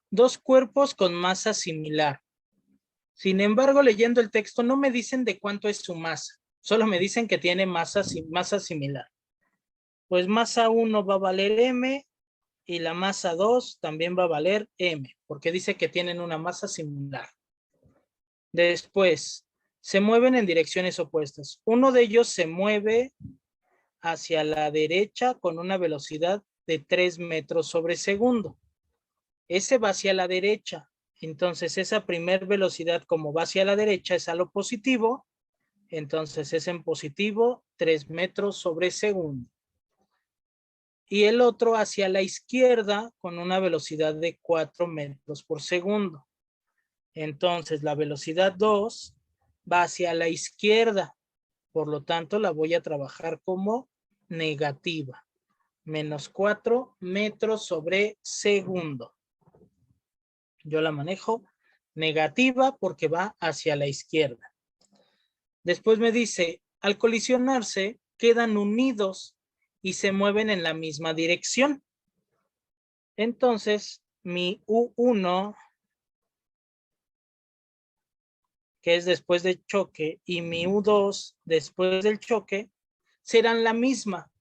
dos cuerpos con masa similar. Sin embargo, leyendo el texto no me dicen de cuánto es su masa. Solo me dicen que tiene masa similar. Pues masa 1 va a valer M y la masa 2 también va a valer M, porque dice que tienen una masa similar. Después, se mueven en direcciones opuestas. Uno de ellos se mueve hacia la derecha con una velocidad de 3 metros sobre segundo. Ese va hacia la derecha. Entonces, esa primer velocidad, como va hacia la derecha, es a lo positivo. Entonces, es en positivo 3 metros sobre segundo. Y el otro hacia la izquierda con una velocidad de 4 metros por segundo. Entonces, la velocidad 2 va hacia la izquierda. Por lo tanto, la voy a trabajar como negativa. Menos 4 metros sobre segundo. Yo la manejo negativa porque va hacia la izquierda. Después me dice, al colisionarse, quedan unidos y se mueven en la misma dirección. Entonces, mi U1, que es después del choque, y mi U2, después del choque, serán la misma.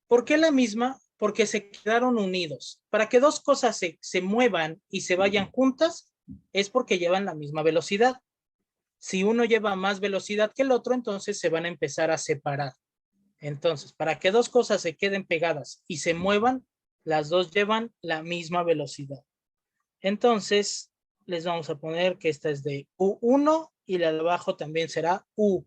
¿Por qué la misma? Porque se quedaron unidos. Para que dos cosas se muevan y se vayan juntas, es porque llevan la misma velocidad. Si uno lleva más velocidad que el otro, entonces se van a empezar a separar. Entonces, para que dos cosas se queden pegadas y se muevan, las dos llevan la misma velocidad. Entonces, les vamos a poner que esta es de U1 y la de abajo también será U.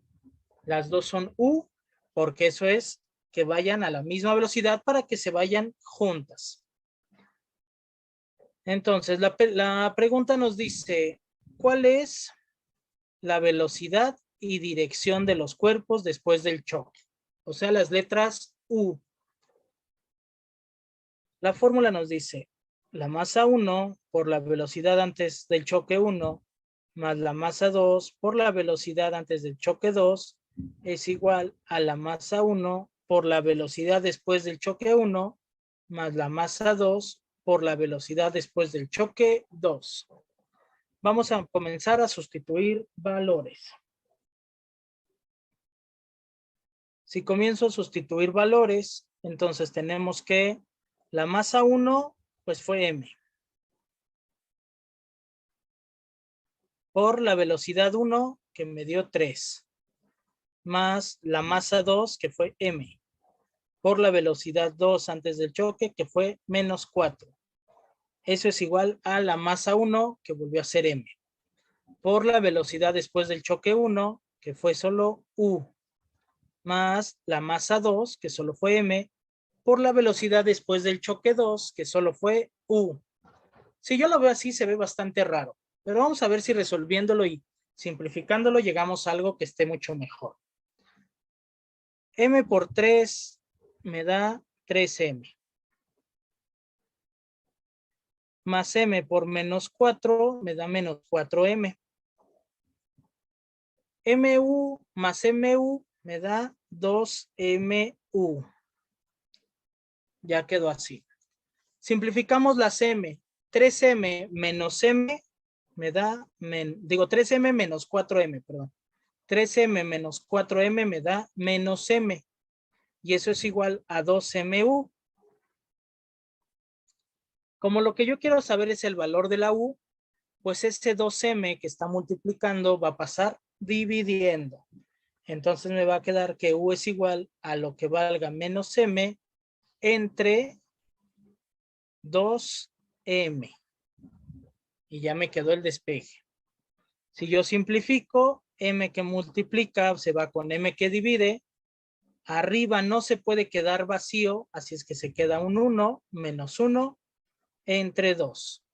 Las dos son U porque eso es que vayan a la misma velocidad para que se vayan juntas. Entonces, la pregunta nos dice, ¿cuál es la velocidad y dirección de los cuerpos después del choque? O sea, las letras U. La fórmula nos dice, la masa 1 por la velocidad antes del choque 1 más la masa 2 por la velocidad antes del choque 2 es igual a la masa 1 por la velocidad después del choque 1 más la masa 2 por la velocidad después del choque 2. Vamos a comenzar a sustituir valores. Si comienzo a sustituir valores, entonces tenemos que la masa 1 pues fue M. Por la velocidad 1 que me dio 3. Más la masa 2 que fue M. Por la velocidad 2 antes del choque que fue menos 4. Eso es igual a la masa 1 que volvió a ser M. por la velocidad después del choque 1, que fue solo U, más la masa 2, que solo fue M, por la velocidad después del choque 2, que solo fue U. Si yo lo veo así, se ve bastante raro, pero vamos a ver si resolviéndolo y simplificándolo llegamos a algo que esté mucho mejor. M por 3 me da 3M. Más M por menos 4 me da menos 4M. MU más MU me da 2MU. Ya quedó así. Simplificamos las M. 3M menos M me da, 3M menos 4M, perdón. 3M menos 4M me da menos M. Y eso es igual a 2MU. Como lo que yo quiero saber es el valor de la U, pues este 2M que está multiplicando va a pasar dividiendo. Entonces me va a quedar que U es igual a lo que valga menos M entre 2M. Y ya me quedó el despeje. Si yo simplifico, M que multiplica se va con M que divide. Arriba no se puede quedar vacío, así es que se queda un 1 menos 1 entre 2.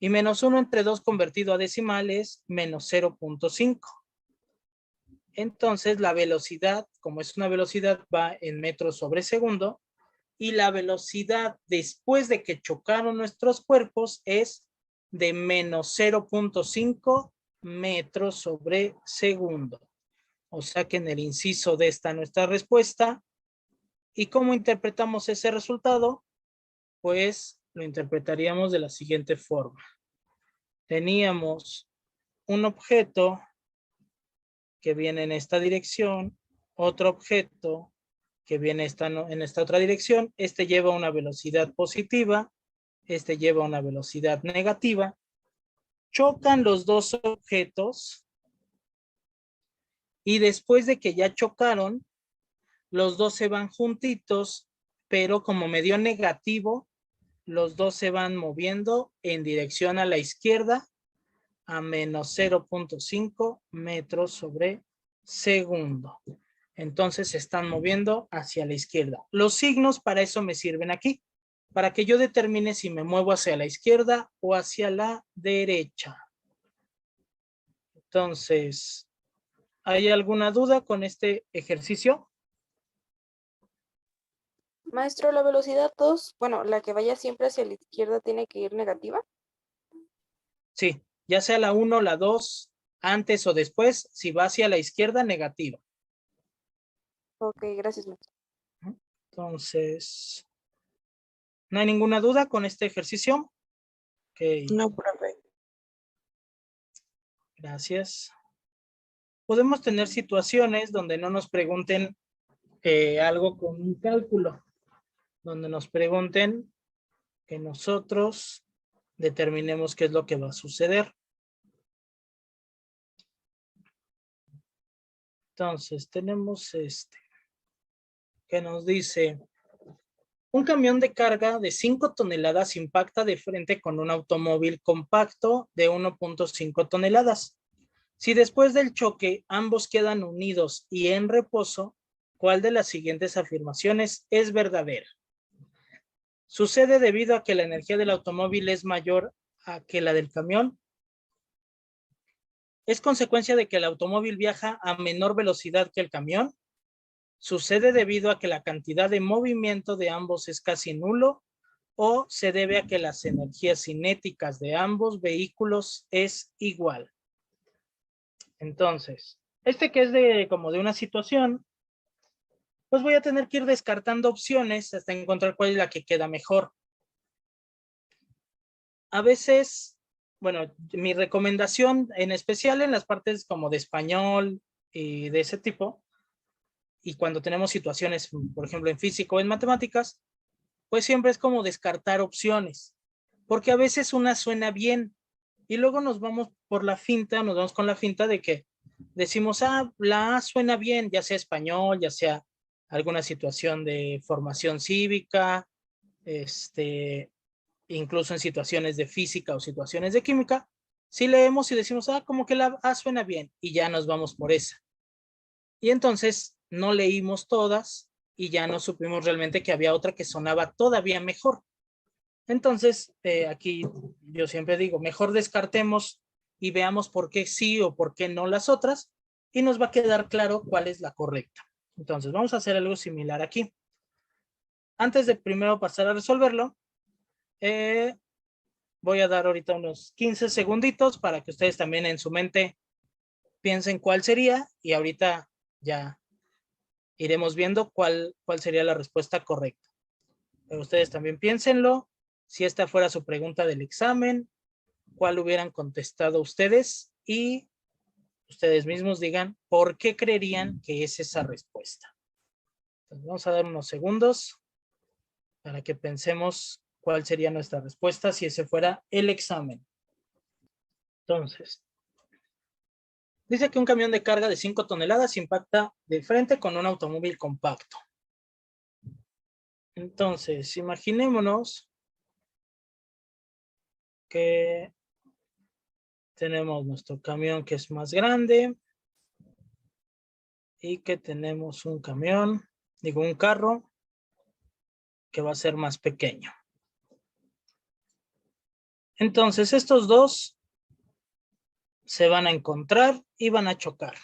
Y menos 1 entre 2 convertido a decimales, menos 0.5. Entonces la velocidad, como es una velocidad, va en metros sobre segundo. Y la velocidad después de que chocaron nuestros cuerpos es de menos 0.5 metros sobre segundo. O sea que en el inciso D está nuestra respuesta. ¿Y cómo interpretamos ese resultado? Pues lo interpretaríamos de la siguiente forma. Teníamos un objeto que viene en esta dirección, otro objeto que viene en esta otra dirección. Este lleva una velocidad positiva, este lleva una velocidad negativa. Chocan los dos objetos y después de que ya chocaron, los dos se van juntitos, pero como me dio negativo, los dos se van moviendo en dirección a la izquierda a menos 0.5 metros sobre segundo. Entonces se están moviendo hacia la izquierda. Los signos para eso me sirven aquí, para que yo determine si me muevo hacia la izquierda o hacia la derecha. Entonces, ¿hay alguna duda con este ejercicio? Maestro, la velocidad 2, bueno, la que vaya siempre hacia la izquierda tiene que ir negativa. Sí, ya sea la 1 o la 2, antes o después, si va hacia la izquierda, negativa. Ok, gracias, maestro. Entonces, ¿no hay ninguna duda con este ejercicio? Ok, No, profe. gracias. Podemos tener situaciones donde no nos pregunten algo con un cálculo, donde nos pregunten que nosotros determinemos qué es lo que va a suceder. Entonces, tenemos este, que nos dice, un camión de carga de 5 toneladas impacta de frente con un automóvil compacto de 1.5 toneladas. Si después del choque ambos quedan unidos y en reposo, ¿cuál de las siguientes afirmaciones es verdadera? ¿Sucede debido a que la energía del automóvil es mayor a que la del camión? ¿Es consecuencia de que el automóvil viaja a menor velocidad que el camión? ¿Sucede debido a que la cantidad de movimiento de ambos es casi nulo? ¿O se debe a que las energías cinéticas de ambos vehículos es igual? Entonces, este que es como de una situación, pues voy a tener que ir descartando opciones hasta encontrar cuál es la que queda mejor. A veces, bueno, mi recomendación, en especial en las partes como de español y de ese tipo, y cuando tenemos situaciones, por ejemplo, en física o en matemáticas, pues siempre es como descartar opciones, porque a veces una suena bien y luego nos vamos por la finta, nos vamos con la finta de que decimos, la A suena bien, ya sea español, ya sea alguna situación de formación cívica, incluso en situaciones de física o situaciones de química, Si leemos y decimos, como que la A suena bien, y ya nos vamos por esa. Y entonces no leímos todas y ya no supimos realmente que había otra que sonaba todavía mejor. Entonces, aquí yo siempre digo, mejor descartemos y veamos por qué sí o por qué no las otras, y nos va a quedar claro cuál es la correcta. Entonces, vamos a hacer algo similar aquí. Antes de primero pasar a resolverlo, voy a dar ahorita unos 15 segunditos para que ustedes también en su mente piensen cuál sería, y ahorita ya iremos viendo cuál sería la respuesta correcta. Pero ustedes también piénsenlo. Si esta fuera su pregunta del examen, ¿cuál hubieran contestado ustedes? Y ustedes mismos digan por qué creerían que es esa respuesta. Entonces, vamos a dar unos segundos para que pensemos cuál sería nuestra respuesta si ese fuera el examen. Entonces, dice que un camión de carga de 5 toneladas impacta de frente con un automóvil compacto. Entonces, imaginémonos que tenemos nuestro camión que es más grande y que tenemos un carro que va a ser más pequeño. Entonces, estos dos se van a encontrar y van a chocar.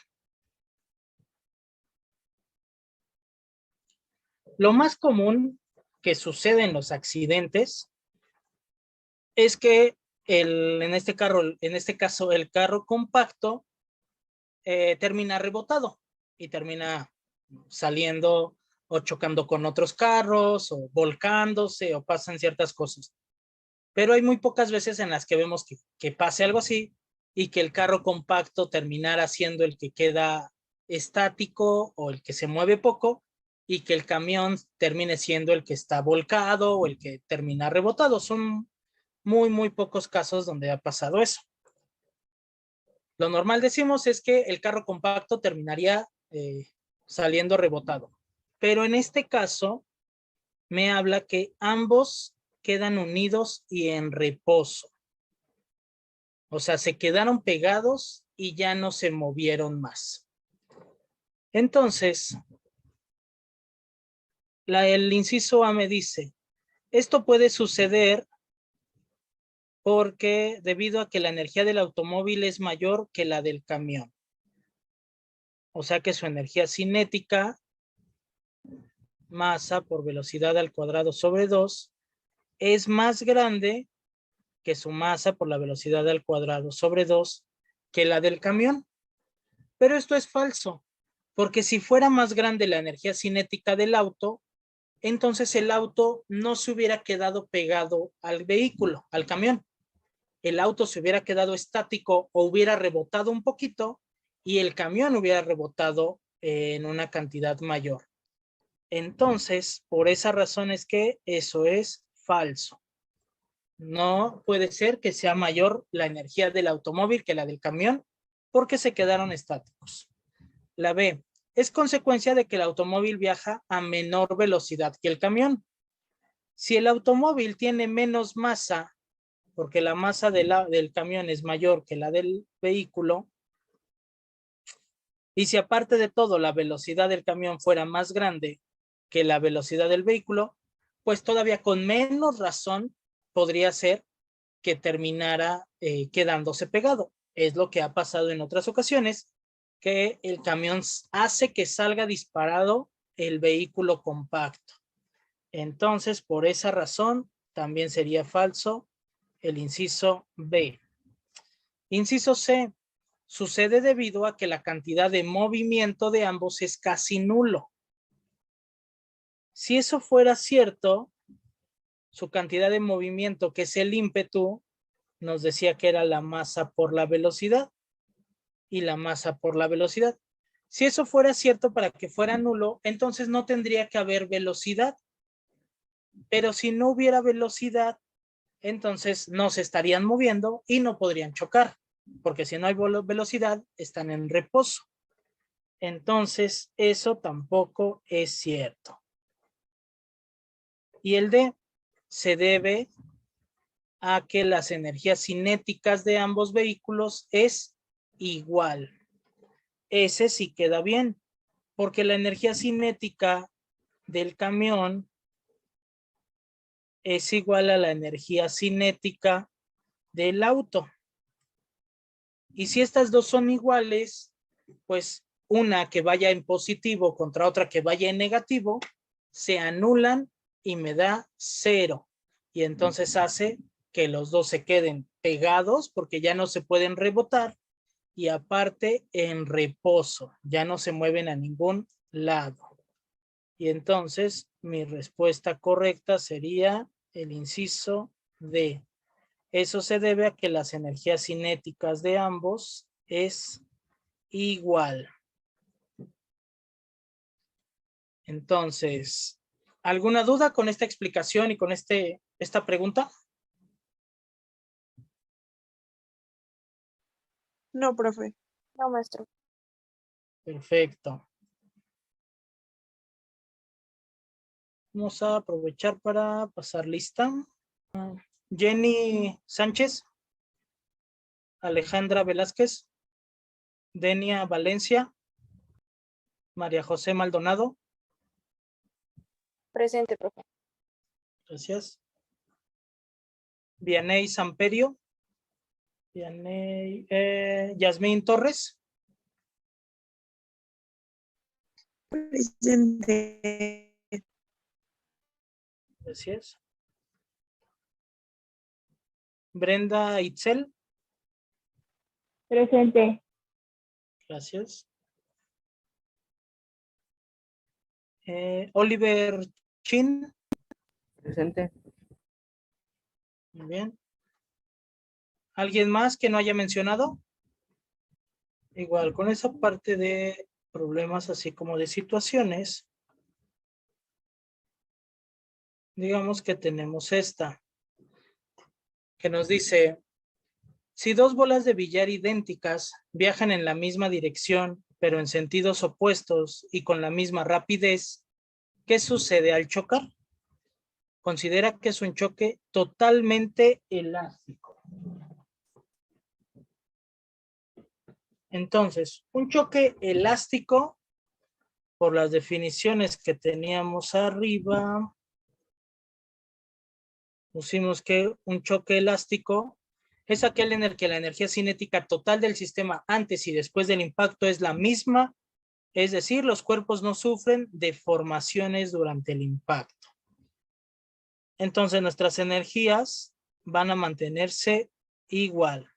Lo más común que sucede en los accidentes es que en este caso, el carro compacto termina rebotado y termina saliendo o chocando con otros carros o volcándose o pasan ciertas cosas. Pero hay muy pocas veces en las que vemos que pase algo así y que el carro compacto terminara siendo el que queda estático o el que se mueve poco, y que el camión termine siendo el que está volcado o el que termina rebotado. Son muy pocos casos donde ha pasado eso. Lo normal, decimos, es que el carro compacto terminaría saliendo rebotado. Pero en este caso me habla que ambos quedan unidos y en reposo. O sea, se quedaron pegados y ya no se movieron más. Entonces, el inciso A me dice, esto puede suceder porque debido a que la energía del automóvil es mayor que la del camión. O sea que su energía cinética, masa por velocidad al cuadrado sobre 2, es más grande que su masa por la velocidad al cuadrado sobre 2 que la del camión. Pero esto es falso, porque si fuera más grande la energía cinética del auto, entonces el auto no se hubiera quedado pegado al vehículo, al camión. El auto se hubiera quedado estático o hubiera rebotado un poquito y el camión hubiera rebotado en una cantidad mayor. Entonces, por esa razón es que eso es falso. No puede ser que sea mayor la energía del automóvil que la del camión porque se quedaron estáticos. La B, es consecuencia de que el automóvil viaja a menor velocidad que el camión. Si el automóvil tiene menos masa, porque la masa del camión es mayor que la del vehículo, y si aparte de todo la velocidad del camión fuera más grande que la velocidad del vehículo, pues todavía con menos razón podría ser que terminara quedándose pegado. Es lo que ha pasado en otras ocasiones, que el camión hace que salga disparado el vehículo compacto. Entonces, por esa razón, también sería falso el inciso B. Inciso C. Sucede debido a que la cantidad de movimiento de ambos es casi nulo. Si eso fuera cierto, su cantidad de movimiento, que es el ímpetu, nos decía que era la masa por la velocidad y la masa por la velocidad. Si eso fuera cierto, para que fuera nulo, entonces no tendría que haber velocidad. Pero si no hubiera velocidad, entonces no se estarían moviendo y no podrían chocar, porque si no hay velocidad, están en reposo. Entonces, eso tampoco es cierto. Y el D, se debe a que las energías cinéticas de ambos vehículos es igual. Ese sí queda bien, porque la energía cinética del camión es igual a la energía cinética del auto. Y si estas dos son iguales, pues una que vaya en positivo contra otra que vaya en negativo, se anulan y me da 0. Y entonces hace que los dos se queden pegados porque ya no se pueden rebotar y aparte en reposo, ya no se mueven a ningún lado. Y entonces mi respuesta correcta sería el inciso D. Eso se debe a que las energías cinéticas de ambos es igual. Entonces, ¿alguna duda con esta explicación y con esta pregunta? No, profe. No, maestro. Perfecto. Vamos a aprovechar para pasar lista. Jenny Sánchez, Alejandra Velázquez, Denia Valencia, María José Maldonado. Presente, profe. Gracias. Vianey Samperio. Vianey, Yasmín Torres. Presente. Gracias. Brenda Itzel. Presente. Gracias. Oliver Chin. Presente. Muy bien. ¿Alguien más que no haya mencionado? Igual, con esa parte de problemas así como de situaciones, digamos que tenemos esta, que nos dice, si dos bolas de billar idénticas viajan en la misma dirección, pero en sentidos opuestos y con la misma rapidez, ¿qué sucede al chocar? Considera que es un choque totalmente elástico. Entonces, un choque elástico, por las definiciones que teníamos arriba, pusimos que un choque elástico es aquel en el que la energía cinética total del sistema antes y después del impacto es la misma, es decir, los cuerpos no sufren deformaciones durante el impacto. Entonces, nuestras energías van a mantenerse igual.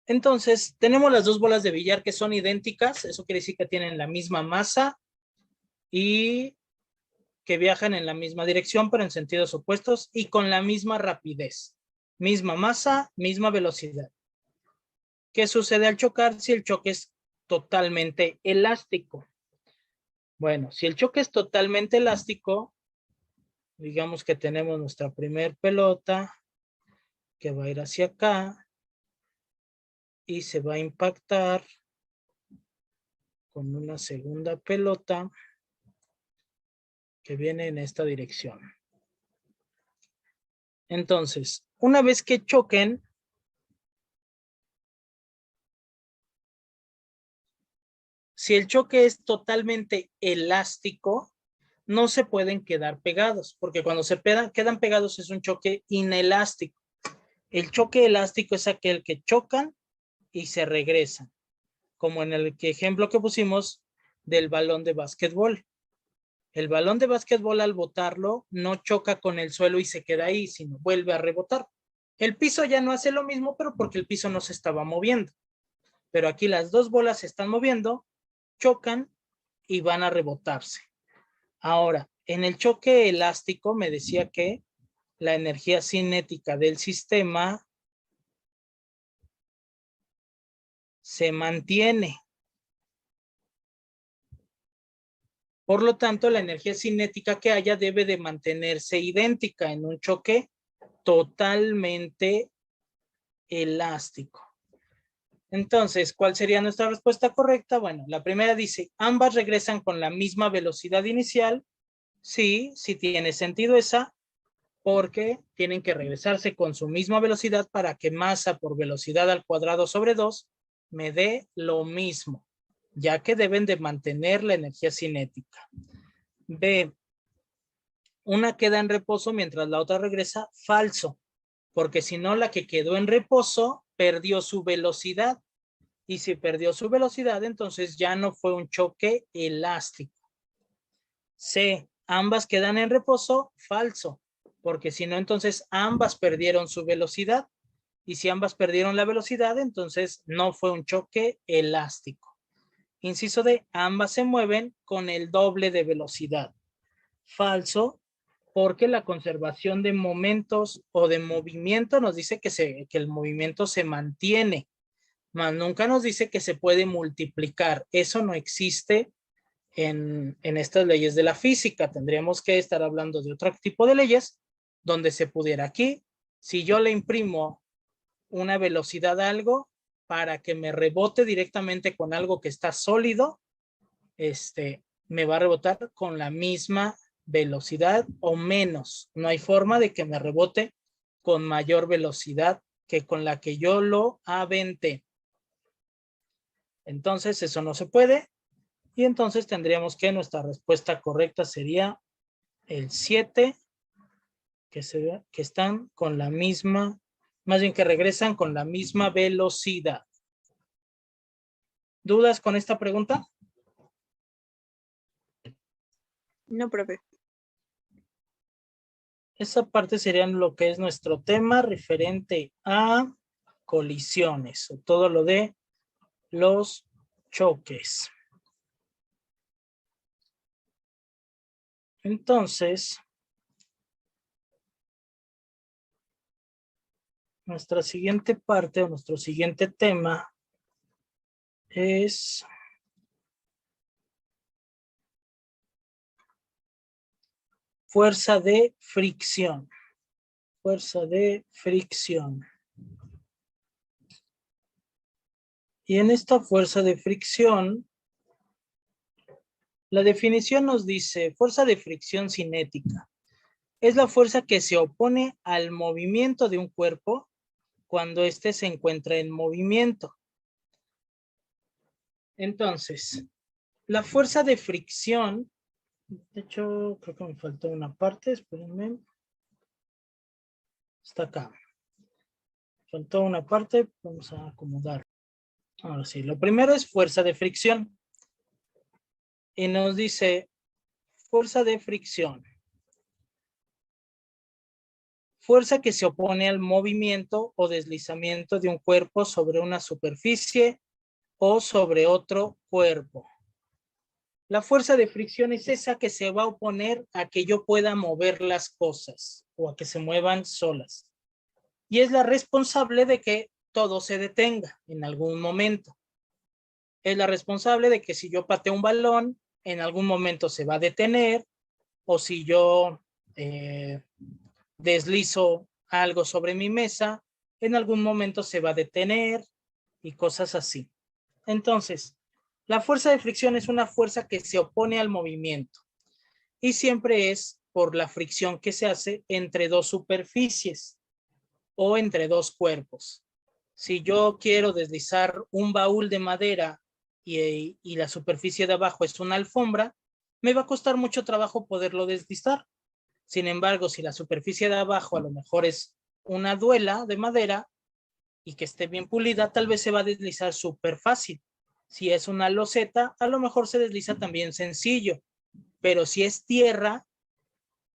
Entonces, tenemos las dos bolas de billar que son idénticas, eso quiere decir que tienen la misma masa y que viajan en la misma dirección, pero en sentidos opuestos y con la misma rapidez. Misma masa, misma velocidad. ¿Qué sucede al chocar si el choque es totalmente elástico? Bueno, si el choque es totalmente elástico, digamos que tenemos nuestra primer pelota que va a ir hacia acá y se va a impactar con una segunda pelota que viene en esta dirección. Entonces, una vez que choquen, si el choque es totalmente elástico, no se pueden quedar pegados, porque cuando se quedan pegados es un choque inelástico. El choque elástico es aquel que chocan y se regresan, como en el ejemplo que pusimos del balón de básquetbol. El balón de básquetbol al botarlo no choca con el suelo y se queda ahí, sino vuelve a rebotar. El piso ya no hace lo mismo, pero porque el piso no se estaba moviendo. Pero aquí las dos bolas se están moviendo, chocan y van a rebotarse. Ahora, en el choque elástico me decía que la energía cinética del sistema se mantiene. Por lo tanto, la energía cinética que haya debe de mantenerse idéntica en un choque totalmente elástico. Entonces, ¿cuál sería nuestra respuesta correcta? Bueno, la primera dice, ambas regresan con la misma velocidad inicial. Sí, sí tiene sentido esa, porque tienen que regresarse con su misma velocidad para que masa por velocidad al cuadrado sobre 2 me dé lo mismo, ya que deben de mantener la energía cinética. B, una queda en reposo mientras la otra regresa, falso, porque si no, la que quedó en reposo perdió su velocidad, y si perdió su velocidad, entonces ya no fue un choque elástico. C, ambas quedan en reposo, falso, porque si no, entonces ambas perdieron su velocidad, y si ambas perdieron la velocidad, entonces no fue un choque elástico. Inciso D, ambas se mueven con el doble de velocidad. Falso, porque la conservación de momentos o de movimiento nos dice que el movimiento se mantiene, mas nunca nos dice que se puede multiplicar. Eso no existe en estas leyes de la física. Tendríamos que estar hablando de otro tipo de leyes donde se pudiera. Aquí, si yo le imprimo una velocidad a algo para que me rebote directamente con algo que está sólido, me va a rebotar con la misma velocidad o menos. No hay forma de que me rebote con mayor velocidad que con la que yo lo aventé. Entonces, eso no se puede. Y entonces tendríamos que nuestra respuesta correcta sería el 7, que están con la misma, más bien que regresan con la misma velocidad. ¿Dudas con esta pregunta? No, profe. Esa parte sería lo que es nuestro tema referente a colisiones, o todo lo de los choques. Entonces, nuestra siguiente parte o nuestro siguiente tema es fuerza de fricción. Fuerza de fricción. Y en esta fuerza de fricción, la definición nos dice, fuerza de fricción cinética. Es la fuerza que se opone al movimiento de un cuerpo cuando éste se encuentra en movimiento. Entonces, la fuerza de fricción, de hecho, creo que me faltó una parte, espérenme. Está acá. Faltó una parte, vamos a acomodar. Ahora sí, lo primero es fuerza de fricción. Y nos dice, fuerza de fricción. Fuerza que se opone al movimiento o deslizamiento de un cuerpo sobre una superficie o sobre otro cuerpo. La fuerza de fricción es esa que se va a oponer a que yo pueda mover las cosas o a que se muevan solas. Y es la responsable de que todo se detenga en algún momento. Es la responsable de que si yo pateo un balón, en algún momento se va a detener, o si yo deslizo algo sobre mi mesa, en algún momento se va a detener y cosas así. Entonces, la fuerza de fricción es una fuerza que se opone al movimiento y siempre es por la fricción que se hace entre dos superficies o entre dos cuerpos. Si yo quiero deslizar un baúl de madera y la superficie de abajo es una alfombra, me va a costar mucho trabajo poderlo deslizar. Sin embargo, si la superficie de abajo a lo mejor es una duela de madera y que esté bien pulida, tal vez se va a deslizar súper fácil. Si es una loseta, a lo mejor se desliza también sencillo. Pero si es tierra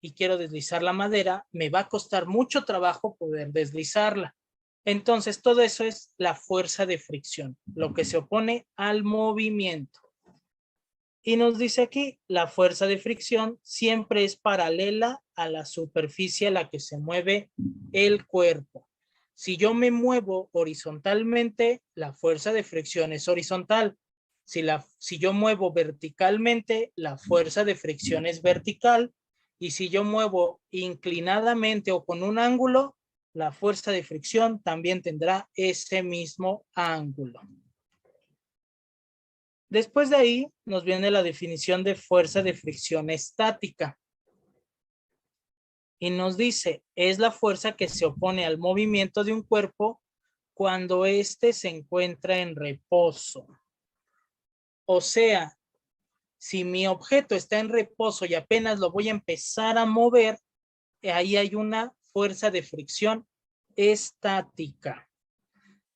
y quiero deslizar la madera, me va a costar mucho trabajo poder deslizarla. Entonces, todo eso es la fuerza de fricción, lo que se opone al movimiento. Y nos dice aquí, la fuerza de fricción siempre es paralela a la superficie a la que se mueve el cuerpo. Si yo me muevo horizontalmente, la fuerza de fricción es horizontal. Si yo muevo verticalmente, la fuerza de fricción es vertical. Y si yo muevo inclinadamente o con un ángulo, la fuerza de fricción también tendrá ese mismo ángulo. Después de ahí nos viene la definición de fuerza de fricción estática. y nos dice, es la fuerza que se opone al movimiento de un cuerpo cuando éste se encuentra en reposo. O sea, si mi objeto está en reposo y apenas lo voy a empezar a mover, ahí hay una fuerza de fricción estática.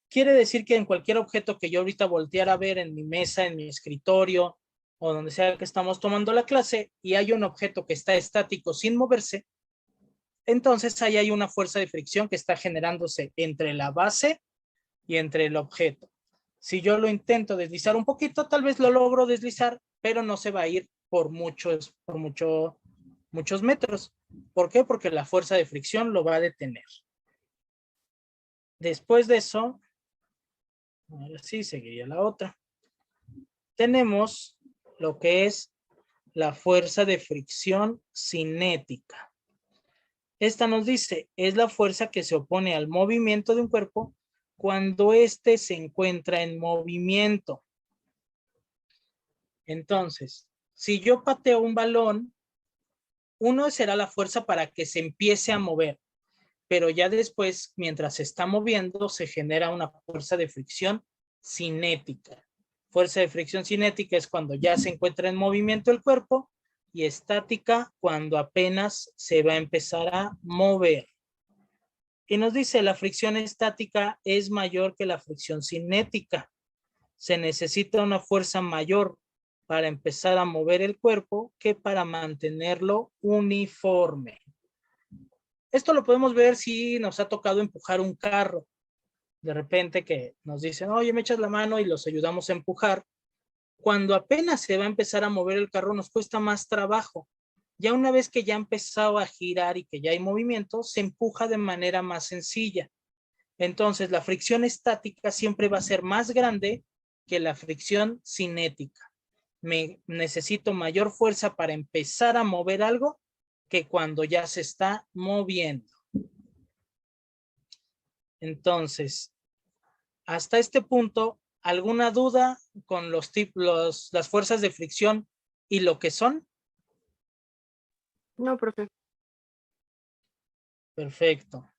Quiere decir que en cualquier objeto que yo ahorita volteara a ver en mi mesa, en mi escritorio o donde sea que estamos tomando la clase y hay un objeto que está estático sin moverse, entonces ahí hay una fuerza de fricción que está generándose entre la base y entre el objeto. Si yo lo intento deslizar un poquito, tal vez lo logro deslizar, pero no se va a ir por muchos metros. ¿Por qué? Porque la fuerza de fricción lo va a detener. Después de eso, ahora sí, seguiría la otra. Tenemos lo que es la fuerza de fricción cinética. Esta nos dice, es la fuerza que se opone al movimiento de un cuerpo cuando éste se encuentra en movimiento. Entonces, si yo pateo un balón, uno será la fuerza para que se empiece a mover, pero ya después, mientras se está moviendo, se genera una fuerza de fricción cinética. Fuerza de fricción cinética es cuando ya se encuentra en movimiento el cuerpo y estática cuando apenas se va a empezar a mover. Y nos dice, la fricción estática es mayor que la fricción cinética. Se necesita una fuerza mayor para empezar a mover el cuerpo que para mantenerlo uniforme. Esto lo podemos ver si nos ha tocado empujar un carro. De repente que nos dicen, oye, me echas la mano y los ayudamos a empujar. Cuando apenas se va a empezar a mover el carro nos cuesta más trabajo. Ya una vez que ya ha empezado a girar y que ya hay movimiento, se empuja de manera más sencilla. Entonces, la fricción estática siempre va a ser más grande que la fricción cinética. Necesito mayor fuerza para empezar a mover algo que cuando ya se está moviendo. Entonces, hasta este punto, ¿alguna duda con las fuerzas de fricción y lo que son? No, profe. Perfecto.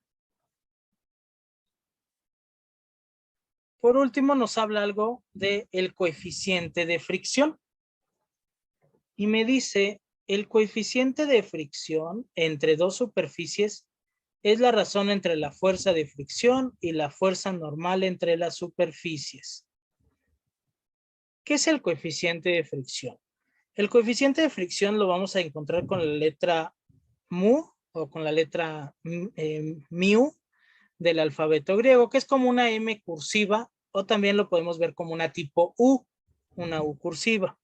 Por último, nos habla algo del coeficiente de fricción. Y me dice, el coeficiente de fricción entre dos superficies es la razón entre la fuerza de fricción y la fuerza normal entre las superficies. ¿Qué es el coeficiente de fricción? El coeficiente de fricción lo vamos a encontrar con la letra mu o con la letra mu del alfabeto griego, que es como una M cursiva, o también lo podemos ver como una tipo U, una U cursiva.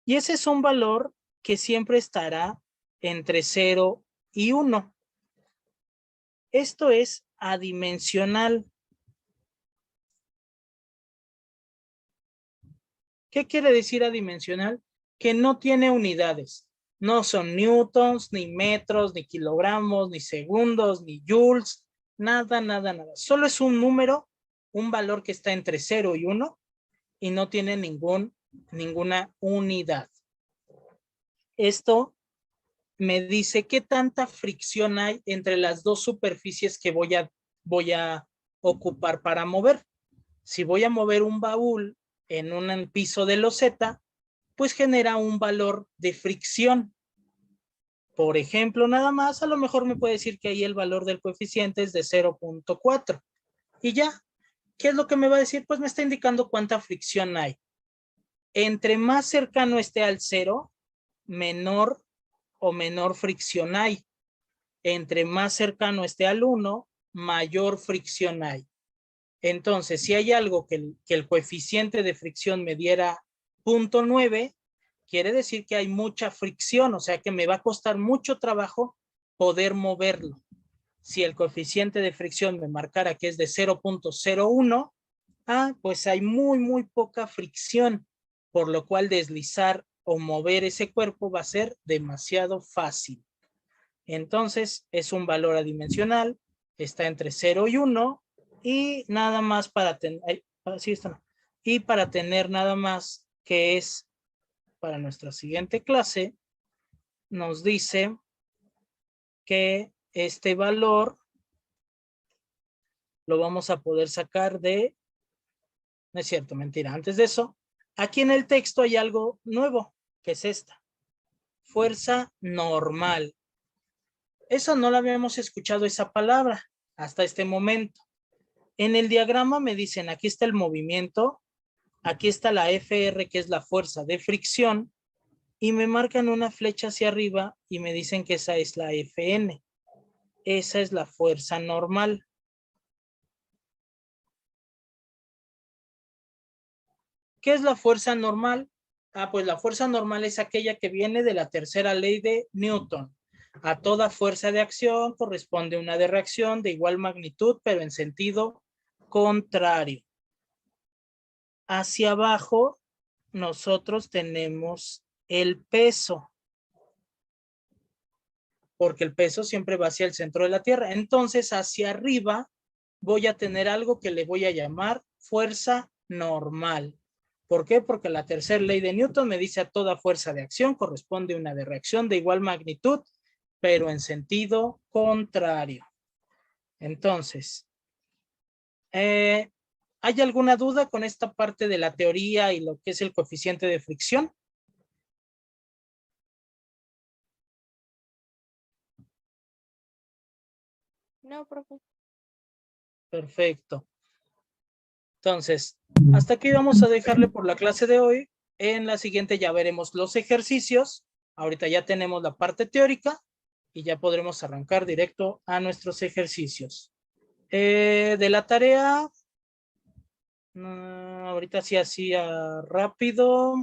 Y ese es un valor que siempre estará entre 0 y 1. Esto es adimensional. ¿Qué quiere decir adimensional? Que no tiene unidades. No son newtons, ni metros, ni kilogramos, ni segundos, ni joules, nada, nada, nada. Solo es un número, un valor que está entre 0 y 1 y no tiene ninguna unidad. Esto me dice qué tanta fricción hay entre las dos superficies que voy a ocupar para mover. Si voy a mover un baúl en un piso de loseta, pues genera un valor de fricción. Por ejemplo, nada más, a lo mejor me puede decir que ahí el valor del coeficiente es de 0.4. Y ya, ¿qué es lo que me va a decir? Pues me está indicando cuánta fricción hay. Entre más cercano esté al 0, menor fricción hay. Entre más cercano esté al 1, mayor fricción hay. Entonces, si hay algo que el coeficiente de fricción me diera 0.9, quiere decir que hay mucha fricción, o sea que me va a costar mucho trabajo poder moverlo. Si el coeficiente de fricción me marcara que es de 0.01, pues hay muy poca fricción, por lo cual deslizar o mover ese cuerpo va a ser demasiado fácil. Entonces, es un valor adimensional, está entre 0 y 1, y nada más para tener, y para tener nada más que es para nuestra siguiente clase, nos dice que este valor lo vamos a poder sacar de... No es cierto, mentira. Antes de eso, aquí en el texto hay algo nuevo, que es esta. Fuerza normal. Eso no la habíamos escuchado esa palabra hasta este momento. En el diagrama me dicen, aquí está el movimiento, aquí está la FR, que es la fuerza de fricción, y me marcan una flecha hacia arriba y me dicen que esa es la FN. Esa es la fuerza normal. ¿Qué es la fuerza normal? Pues la fuerza normal es aquella que viene de la tercera ley de Newton. A toda fuerza de acción corresponde una de reacción de igual magnitud, pero en sentido contrario. Hacia abajo, nosotros tenemos el peso, porque el peso siempre va hacia el centro de la Tierra. Entonces, hacia arriba voy a tener algo que le voy a llamar fuerza normal. ¿Por qué? Porque la tercera ley de Newton me dice a toda fuerza de acción corresponde una de reacción de igual magnitud, pero en sentido contrario. Entonces, ¿hay alguna duda con esta parte de la teoría y lo que es el coeficiente de fricción? No, profe. Perfecto. Entonces, hasta aquí vamos a dejarle por la clase de hoy. En la siguiente ya veremos los ejercicios. Ahorita ya tenemos la parte teórica y ya podremos arrancar directo a nuestros ejercicios. De la tarea, ahorita sí hacía rápido.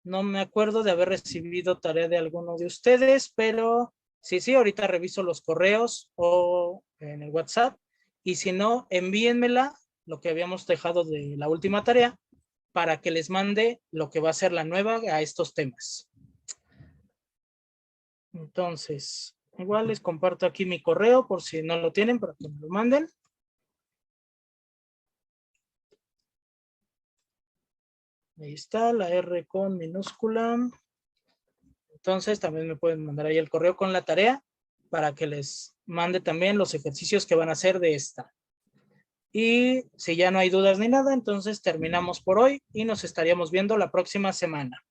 No me acuerdo de haber recibido tarea de alguno de ustedes, pero sí, ahorita reviso los correos o en el WhatsApp. Y si no, envíenmela, lo que habíamos dejado de la última tarea, para que les mande lo que va a ser la nueva a estos temas. Entonces, igual les comparto aquí mi correo por si no lo tienen, para que me lo manden. Ahí está, la R con minúscula. Entonces, también me pueden mandar ahí el correo con la tarea para que les mande también los ejercicios que van a hacer de esta. Y si ya no hay dudas ni nada, entonces terminamos por hoy y nos estaríamos viendo la próxima semana.